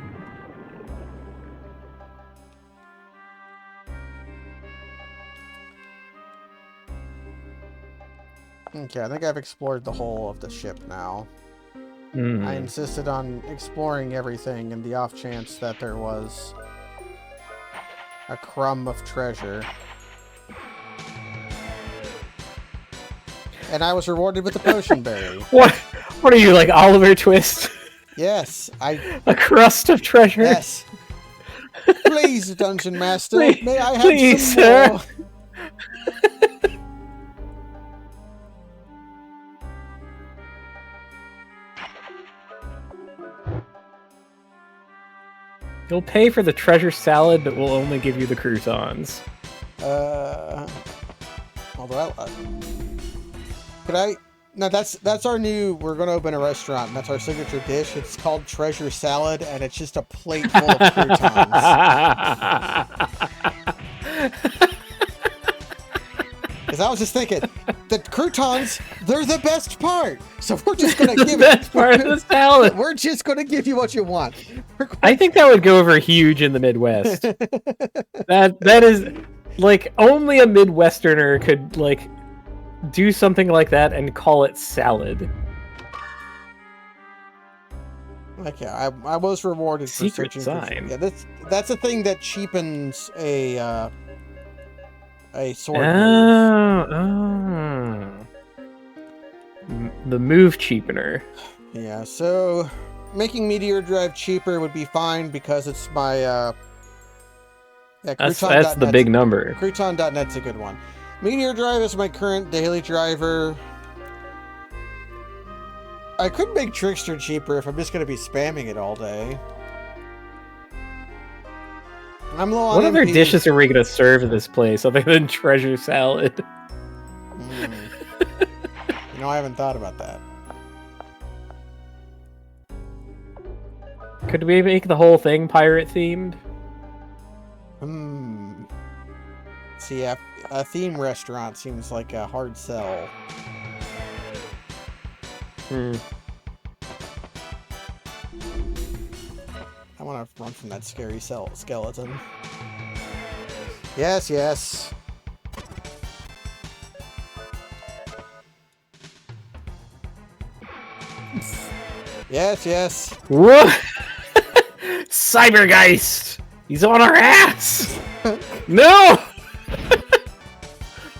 Okay, I think I've explored the whole of the ship now. I insisted on exploring everything in the off chance that there was a crumb of treasure. And I was rewarded with the potion berry. What are you, like Oliver Twist? Yes, A crust of treasure? Yes. Please, Dungeon Master, Please, may I have please, some sir. more? You'll pay for the treasure salad, but we'll only give you the croutons. Although could I? No, that's our new. We're going to open a restaurant, and that's our signature dish. It's called Treasure Salad, and it's just a plate full of croutons. Because I was just thinking, the croutons, they're the best part. So we're just going to give the best part of the salad. We're just going to give you what you want. I think that would go over huge in the Midwest. that is, like, only a Midwesterner could, like, do something like that and call it salad. Okay, I was rewarded for Secret searching sign. For... Yeah, that's a thing that cheapens a sword move. The move cheapener. Yeah, so making Meteor Drive cheaper would be fine because it's my that's the big number. Crouton.net's a good one. Meteor Drive is my current daily driver. I could make Trickster cheaper if I'm just going to be spamming it all day. I'm low on What other MP. dishes are we going to serve in this place other than treasure salad? You know, I haven't thought about that. Could we make the whole thing pirate themed? See, a theme restaurant seems like a hard sell. I want to run from that scary skeleton. Yes, yes. Yes, yes. Whoa! Cybergeist! He's on our ass! No!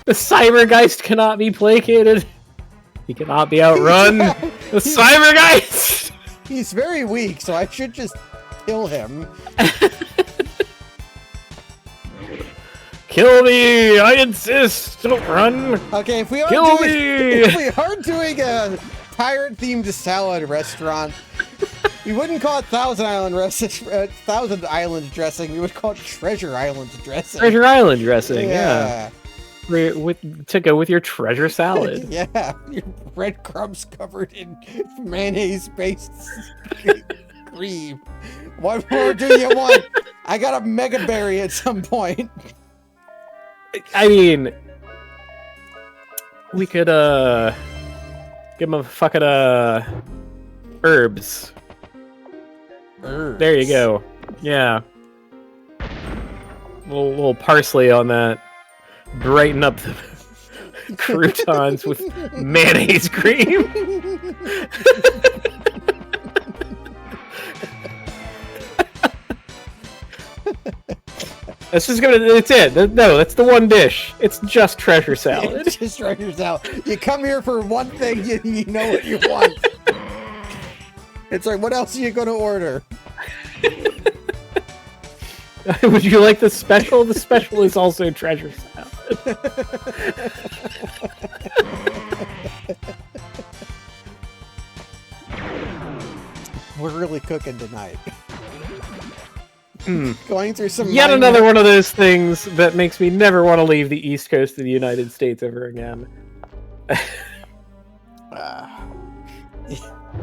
The Cybergeist cannot be placated. He cannot be outrun. The Cybergeist! He's very weak, so I should just kill him. Kill me! I insist! Don't run! Okay, if we are doing a pirate-themed salad restaurant, we wouldn't call it Thousand Island dressing. We would call it Treasure Island dressing. Treasure Island dressing, yeah. To go with your treasure salad. Yeah, your breadcrumbs covered in mayonnaise-based cream. What more do you want? I got a mega berry at some point. I mean, we could give him a fucking herbs. There you go. Yeah. Little parsley on that. Brighten up the croutons with mayonnaise cream. That's it. No, that's the one dish. It's just treasure salad. It's just treasure salad. You come here for one thing, you know what you want. It's like, what else are you going to order? Would you like the special? The special is also treasure salad. We're really cooking tonight. Going through some... Yet another one of those things that makes me never want to leave the East Coast of the United States ever again.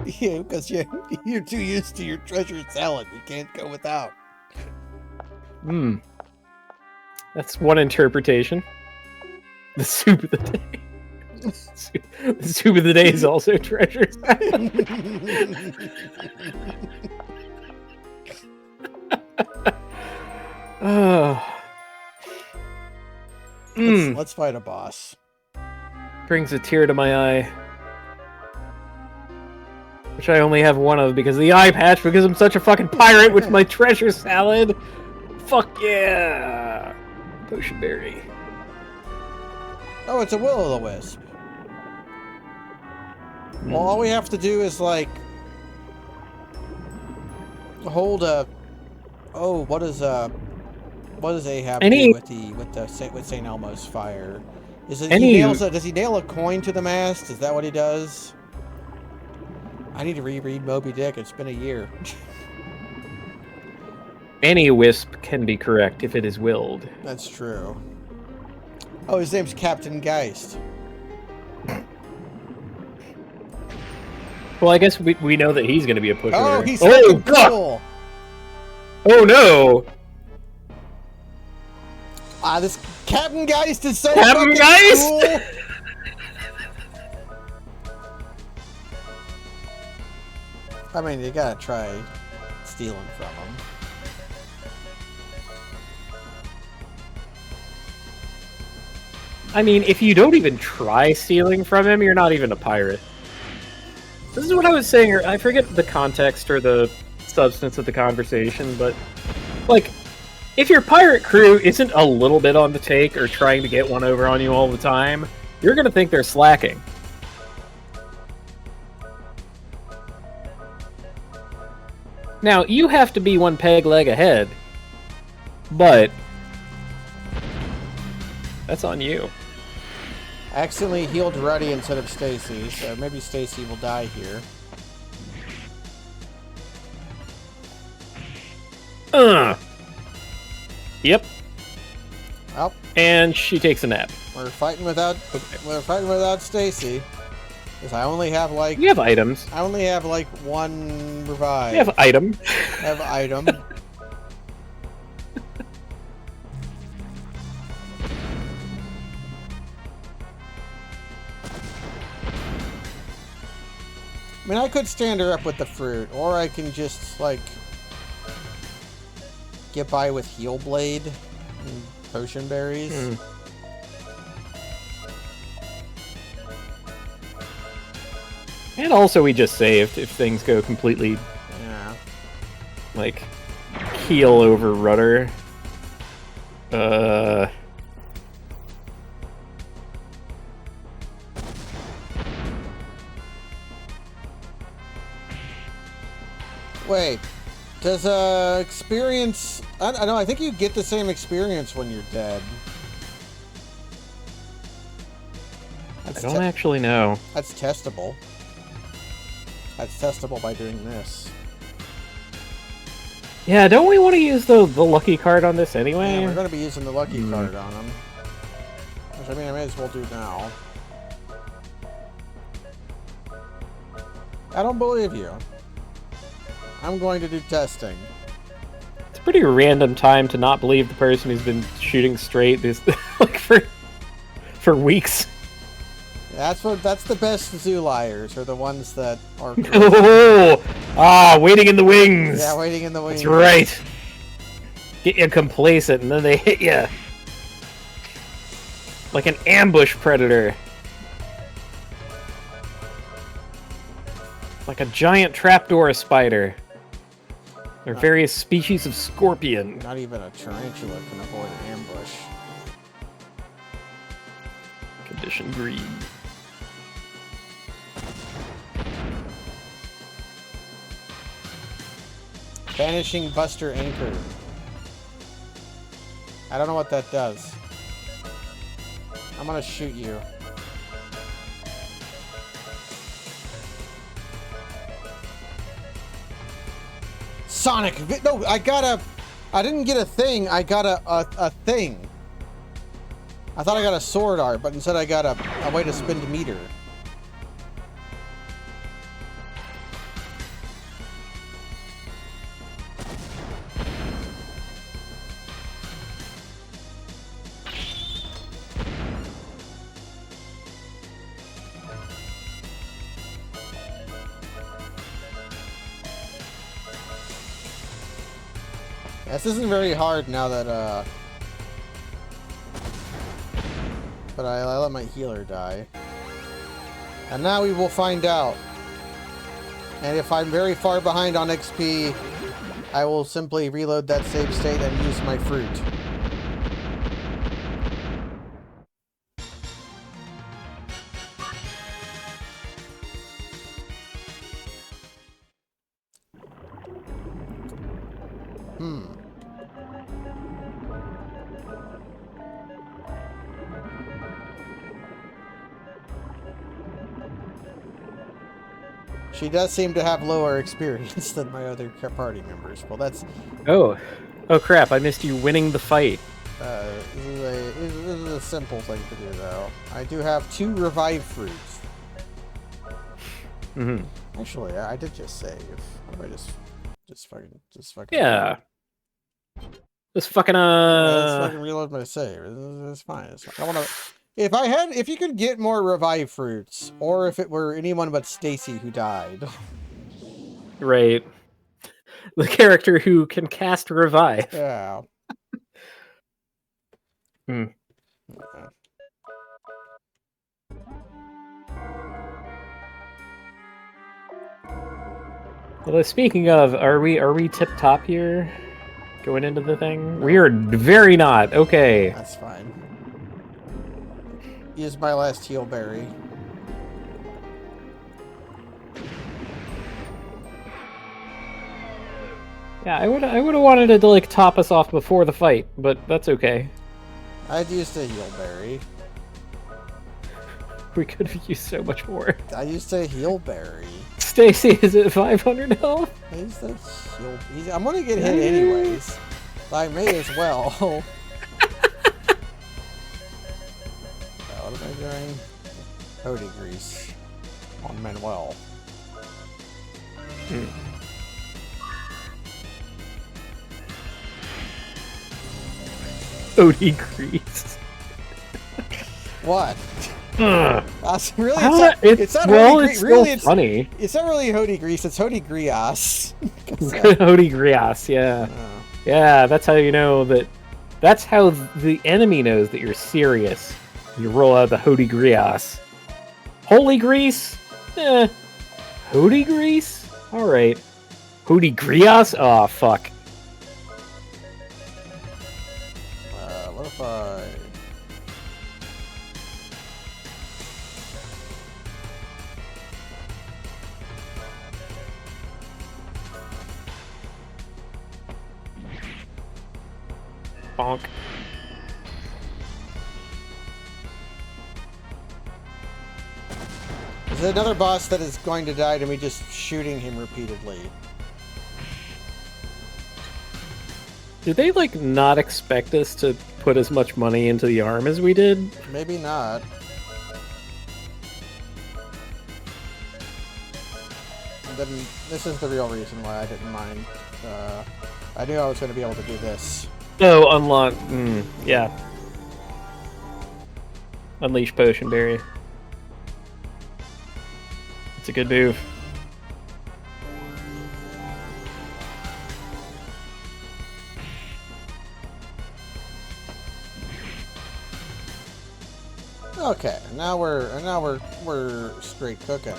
Yeah, because you're too used to your treasure salad. You can't go without. That's one interpretation. The soup of the day. The soup of the day is also treasure salad. Let's fight a boss. Brings a tear to my eye. Which I only have one of because of the eye patch, because I'm such a fucking pirate with my treasure salad. Fuck yeah! Potion berry. Oh, it's a will-o'-the-wisp. Well, all we have to do is, like, hold a... Oh, what does Ahab do with St. Elmo's fire? Is it does he nail a coin to the mast? Is that what he does? I need to reread Moby Dick. It's been a year. Any wisp can be correct if it is willed. That's true. Oh, his name's Captain Geist. Well, I guess we know that he's going to be a pusher. Oh, he's fucking cool. Oh no! Ah, this Captain Geist is so Captain fucking Geist? cool. I mean, you gotta try stealing from him. I mean, if you don't even try stealing from him, you're not even a pirate. This is what I was saying, I forget the context or the substance of the conversation, but, like, if your pirate crew isn't a little bit on the take or trying to get one over on you all the time, you're gonna think they're slacking. Now, you have to be one peg leg ahead, but that's on you. I accidentally healed Ruddy instead of Stacy, so maybe Stacy will die here. Yep. Well, and she takes a nap. We're fighting without Stacy. Because I only have like... You have items. I only have like one revive. You have item. I have item. I mean, I could stand her up with the fruit, or I can just, like, get by with Heal Blade and Potion Berries. And also we just saved if things go completely... Yeah. Like, keel over rudder. Wait, does experience... I know, I think you get the same experience when you're dead. I don't actually know. That's testable. That's testable by doing this. Yeah, don't we want to use the lucky card on this anyway? Yeah, we're going to be using the lucky card on him. Which, I mean, I may as well do now. I don't believe you. I'm going to do testing. It's a pretty random time to not believe the person who's been shooting straight this like for weeks. That's the best zoo liars, are the ones that are... Waiting in the wings! Yeah, waiting in the wings. That's right! Get you complacent, and then they hit you. Like an ambush predator. Like a giant trapdoor spider. There are various species of scorpion. Not even a tarantula can avoid an ambush. Condition green. Vanishing Buster Anchor. I don't know what that does. I'm gonna shoot you. Sonic! No, I didn't get a thing, I got a thing. I thought I got a sword art, but instead I got a way to spin the meter. This isn't very hard now that, but I let my healer die. And now we will find out. And if I'm very far behind on XP, I will simply reload that save state and use my fruit. She does seem to have lower experience than my other party members. Well, that's... Oh crap, I missed you winning the fight. This is a simple thing to do, though. I do have 2 revive fruits. Mm-hmm. Actually, I did just save. What if I just fucking... Yeah. Just fucking, let's fucking reload my save. It's fine. It's fine. I wanna... If you could get more revive fruits, or if it were anyone but Stacy who died. Right. The character who can cast revive. Yeah. Hmm. Okay. Although speaking of, are we tip top here? Going into the thing? We are very not. Okay. That's fine. Use my last heal berry. Yeah, I would have wanted it to like top us off before the fight, but that's okay. I'd used a heal berry. We could have used so much more. I used a heal berry. Stacy, is it 500 health? I used the heal. I'm gonna get hit anyways. I may as well. What am I doing? Cody grease on Manuel. Cody grease. What? That's really It's not Hody really, it's funny. It's not really Hody grease. It's Hody grias. Hody grias, yeah. Oh. Yeah, that's how you know that. That's how the enemy knows that you're serious. You roll out the Hody grias. Holy grease? Eh. Hody grease? Alright. Hody grias? Oh, fuck. What if I... Bonk. Is there another boss that is going to die to me just shooting him repeatedly? Did they, like, not expect us to put as much money into the arm as we did? Maybe not. And then this is the real reason why I didn't mind. I knew I was going to be able to do this. Oh, unlock. Yeah. Unleash Potion Berry. It's a good move. Okay, now we're straight cooking.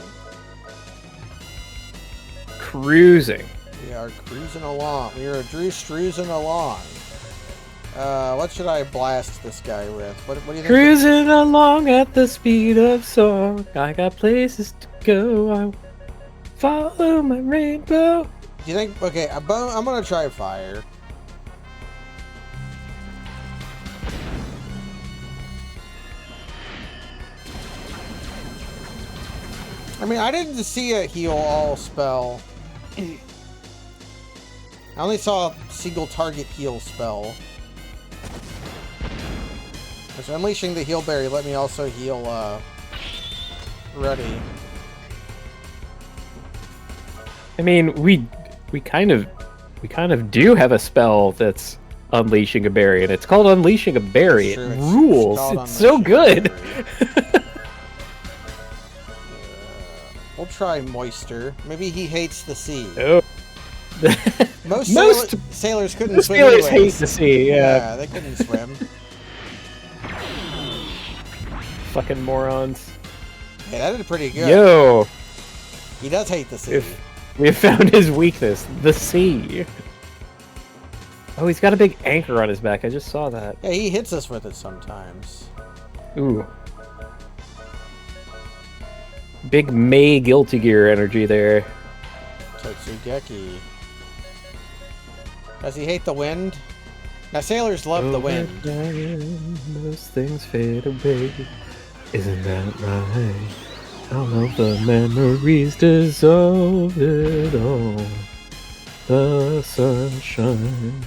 Cruising. We are cruising along. We are cruising along. What should I blast this guy with? What do you think? Cruising along at the speed of song. I got places to go. I follow my rainbow. Do you think? Okay, I'm gonna try fire. I mean, I didn't see a heal all spell. I only saw a single target heal spell. So unleashing the heal berry let me also heal ready. I mean, we kind of do have a spell that's unleashing a berry, and it's called unleashing a berry. Sure, it rules. It's so good. We'll try moisture. Maybe he hates the sea. Oh. Most, Most sailors couldn't swim sailors hate anyways. the sea. Yeah, They couldn't swim. fucking morons. Hey, that did pretty good. Yo, He does hate the sea. we have found his weakness, the sea. Oh, he's got a big anchor on his back. I just saw that. Yeah, he hits us with it sometimes. Ooh. Big May Guilty Gear energy there. Totsugeki. Does he hate the wind? Now, sailors love the wind. Most things fade away. Isn't that right? All of the memories dissolve it all. The sunshine.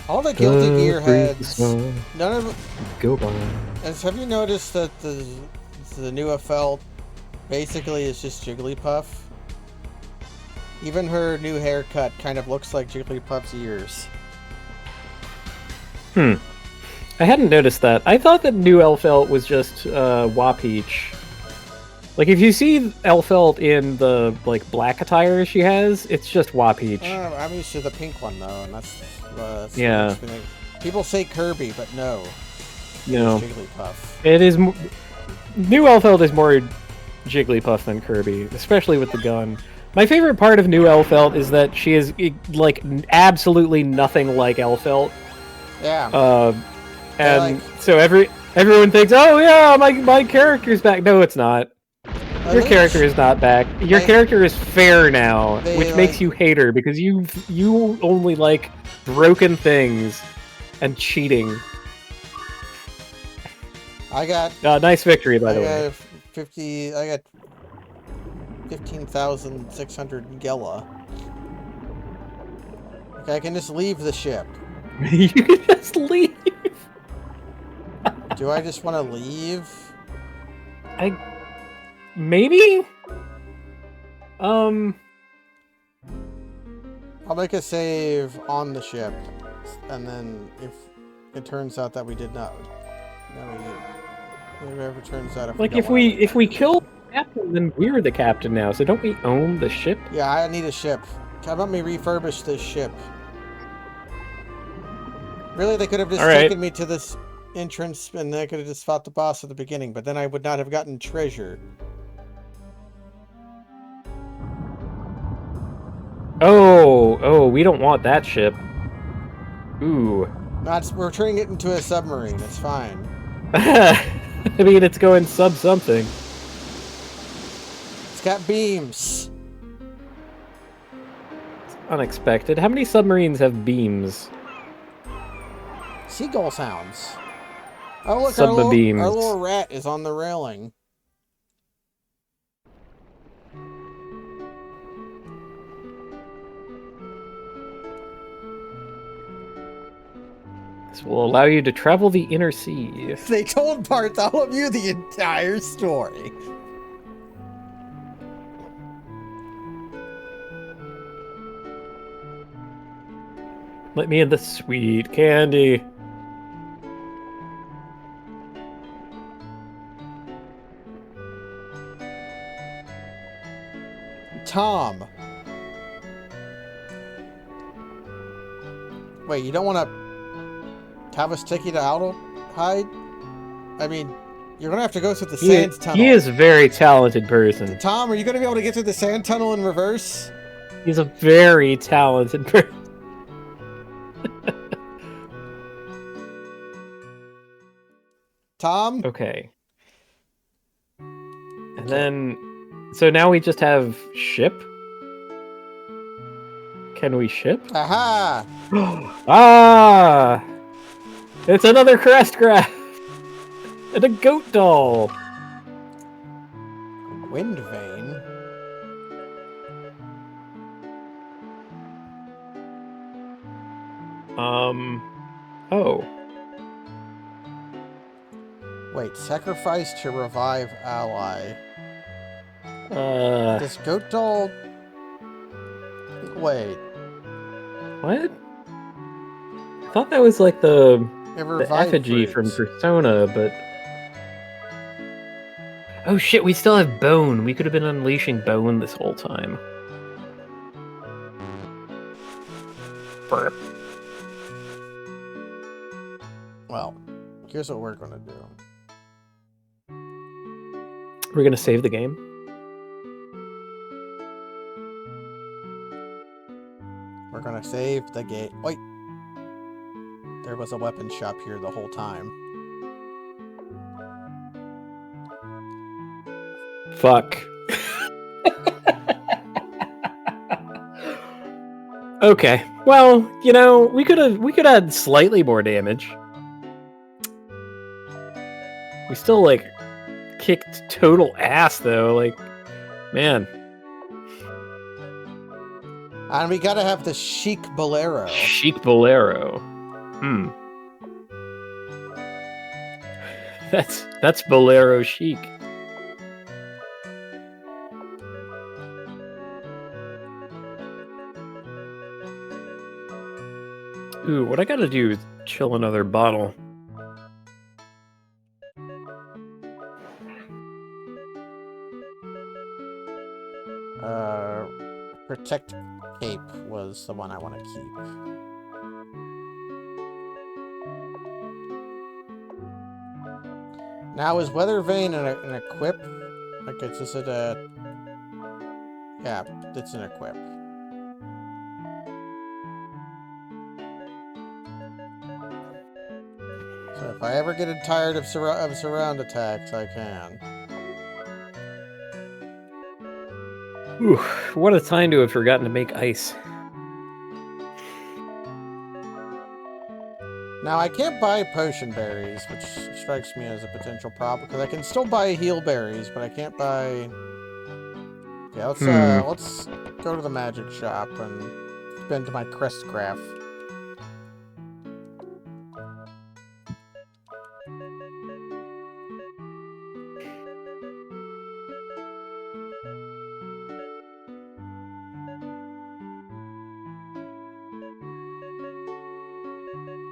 All the Guilty Gear heads. None None of go by. Have you noticed that the new Eiffel basically is just Jigglypuff? Even her new haircut kind of looks like Jigglypuff's ears. I hadn't noticed that. I thought that new Elfelt was just Wapeach. Like, if you see Elfelt in the, like, black attire she has, it's just Wapeach. I'm used to the pink one, though, and that's yeah. People say Kirby, but no. No. Jigglypuff. It is... New Elfelt is more Jigglypuff than Kirby, especially with the gun. My favorite part of new Elfelt is that she is, like, absolutely nothing like Elfelt. Yeah. And so everyone thinks, oh yeah, my character's back. No, it's not. Your character is not back. Your character is fair now, which makes you hate her because you only like broken things and cheating. I got nice victory, by the way. I got 15,600 Gela. Okay, I can just leave the ship. You can just leave. Do I just want to leave? Maybe? I'll make a save on the ship, and then if it turns out that we did not, if it turns out if we kill the captain, then we're the captain now. So don't we own the ship? Yeah, I need a ship. How about me refurbish this ship? Really, they could have just taken me to this entrance, and I could have just fought the boss at the beginning, but then I would not have gotten treasure. Oh, we don't want that ship. Ooh. We're turning it into a submarine. It's fine. I mean, it's going something. It's got beams. It's unexpected. How many submarines have beams? Seagull sounds. Oh, look, our little rat is on the railing. This will allow you to travel the inner sea. They told Bartholomew the entire story. Let me in the sweet candy. Tom. Wait, you don't want to have us take you to Aldehyde? I mean, you're going to have to go through the sand tunnel. He is a very talented person. Tom, are you going to be able to get through the sand tunnel in reverse? He's a very talented person. Tom? Okay. And then... So now we just have ship? Can we ship? Aha! Ah! It's another crest craft! And a goat doll! Wind vane? Oh. Wait, sacrifice to revive ally. This goat doll... Wait. What? I thought that was like the effigy fruits. from Persona, but... Oh shit, we still have Bone. We could have been unleashing Bone this whole time. Burp. Well, here's what we're gonna do. We're gonna save the game. We're gonna save the game. Wait. There was a weapon shop here the whole time. Fuck. Okay. Well, you know, we could add slightly more damage. We still like kicked total ass though. Like, man. And we gotta have the chic bolero. Chic bolero. That's bolero chic. Ooh, what I gotta do is chill another bottle. Protect Cape was the one I want to keep. Now, is Weather Vane an equip? Like, is it a... Yeah, it's an equip. So if I ever get tired of surround attacks, I can. Ooh, what a time to have forgotten to make ice. Now, I can't buy potion berries, which strikes me as a potential problem, because I can still buy heal berries, but I can't buy... Okay, let's go to the magic shop and spend my crest craft.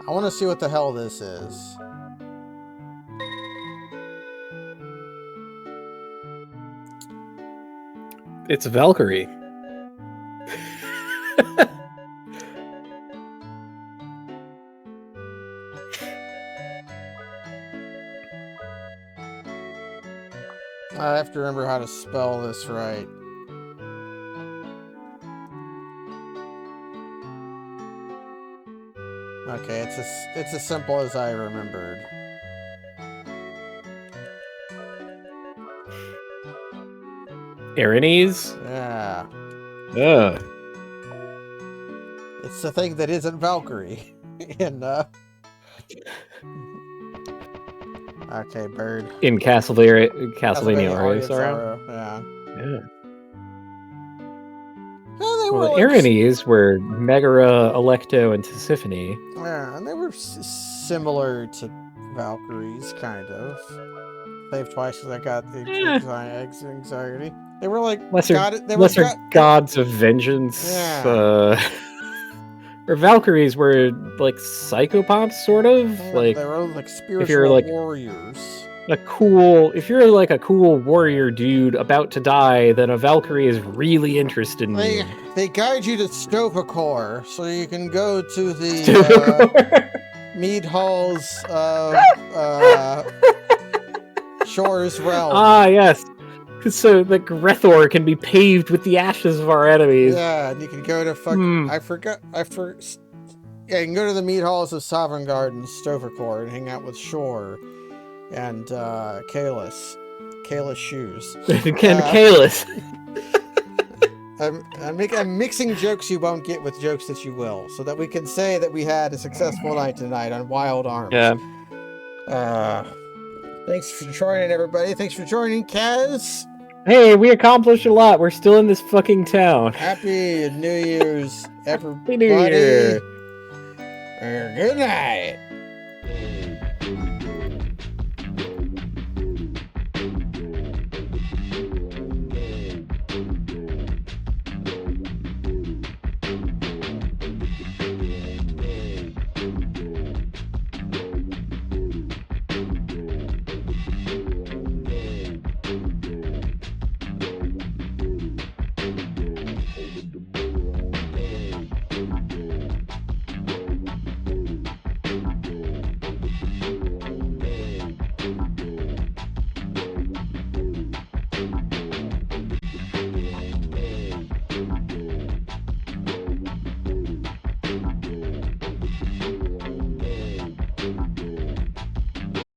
I want to see what the hell this is. It's Valkyrie. I have to remember how to spell this right. Okay, it's as simple as I remembered. Erinys? Yeah. Ugh. It's the thing that isn't Valkyrie. In Okay, bird. In Castlevania Ori, sorry. Yeah. Yeah. Yeah, they Well, were the like, Erinys were Megara, Alecto, and Tisiphone. yeah, and they were similar to Valkyries, kind of. Saved twice because I got the anxiety. They were like lesser gods of vengeance. Yeah. Or Valkyries were like psychopaths, sort of. Yeah, like they were like spiritual if you're like warriors. If you're like a cool warrior dude about to die, then a Valkyrie is really interested in you. They guide you to Stopacor, so you can go to the mead halls of Shore's realm. Ah, yes. So the Grethor can be paved with the ashes of our enemies. Yeah, and you can go to Yeah, you can go to the mead halls of Sovngarde and Stopacor and hang out with Shore and Kalis. Kalis shoes. Kalis. I'm mixing jokes you won't get with jokes that you will, so that we can say that we had a successful night tonight on Wild Arms. Yeah. Thanks for joining, everybody. Thanks for joining, Kaz. Hey, we accomplished a lot. We're still in this fucking town. Happy New Year's, everybody. Happy New Year. Good night.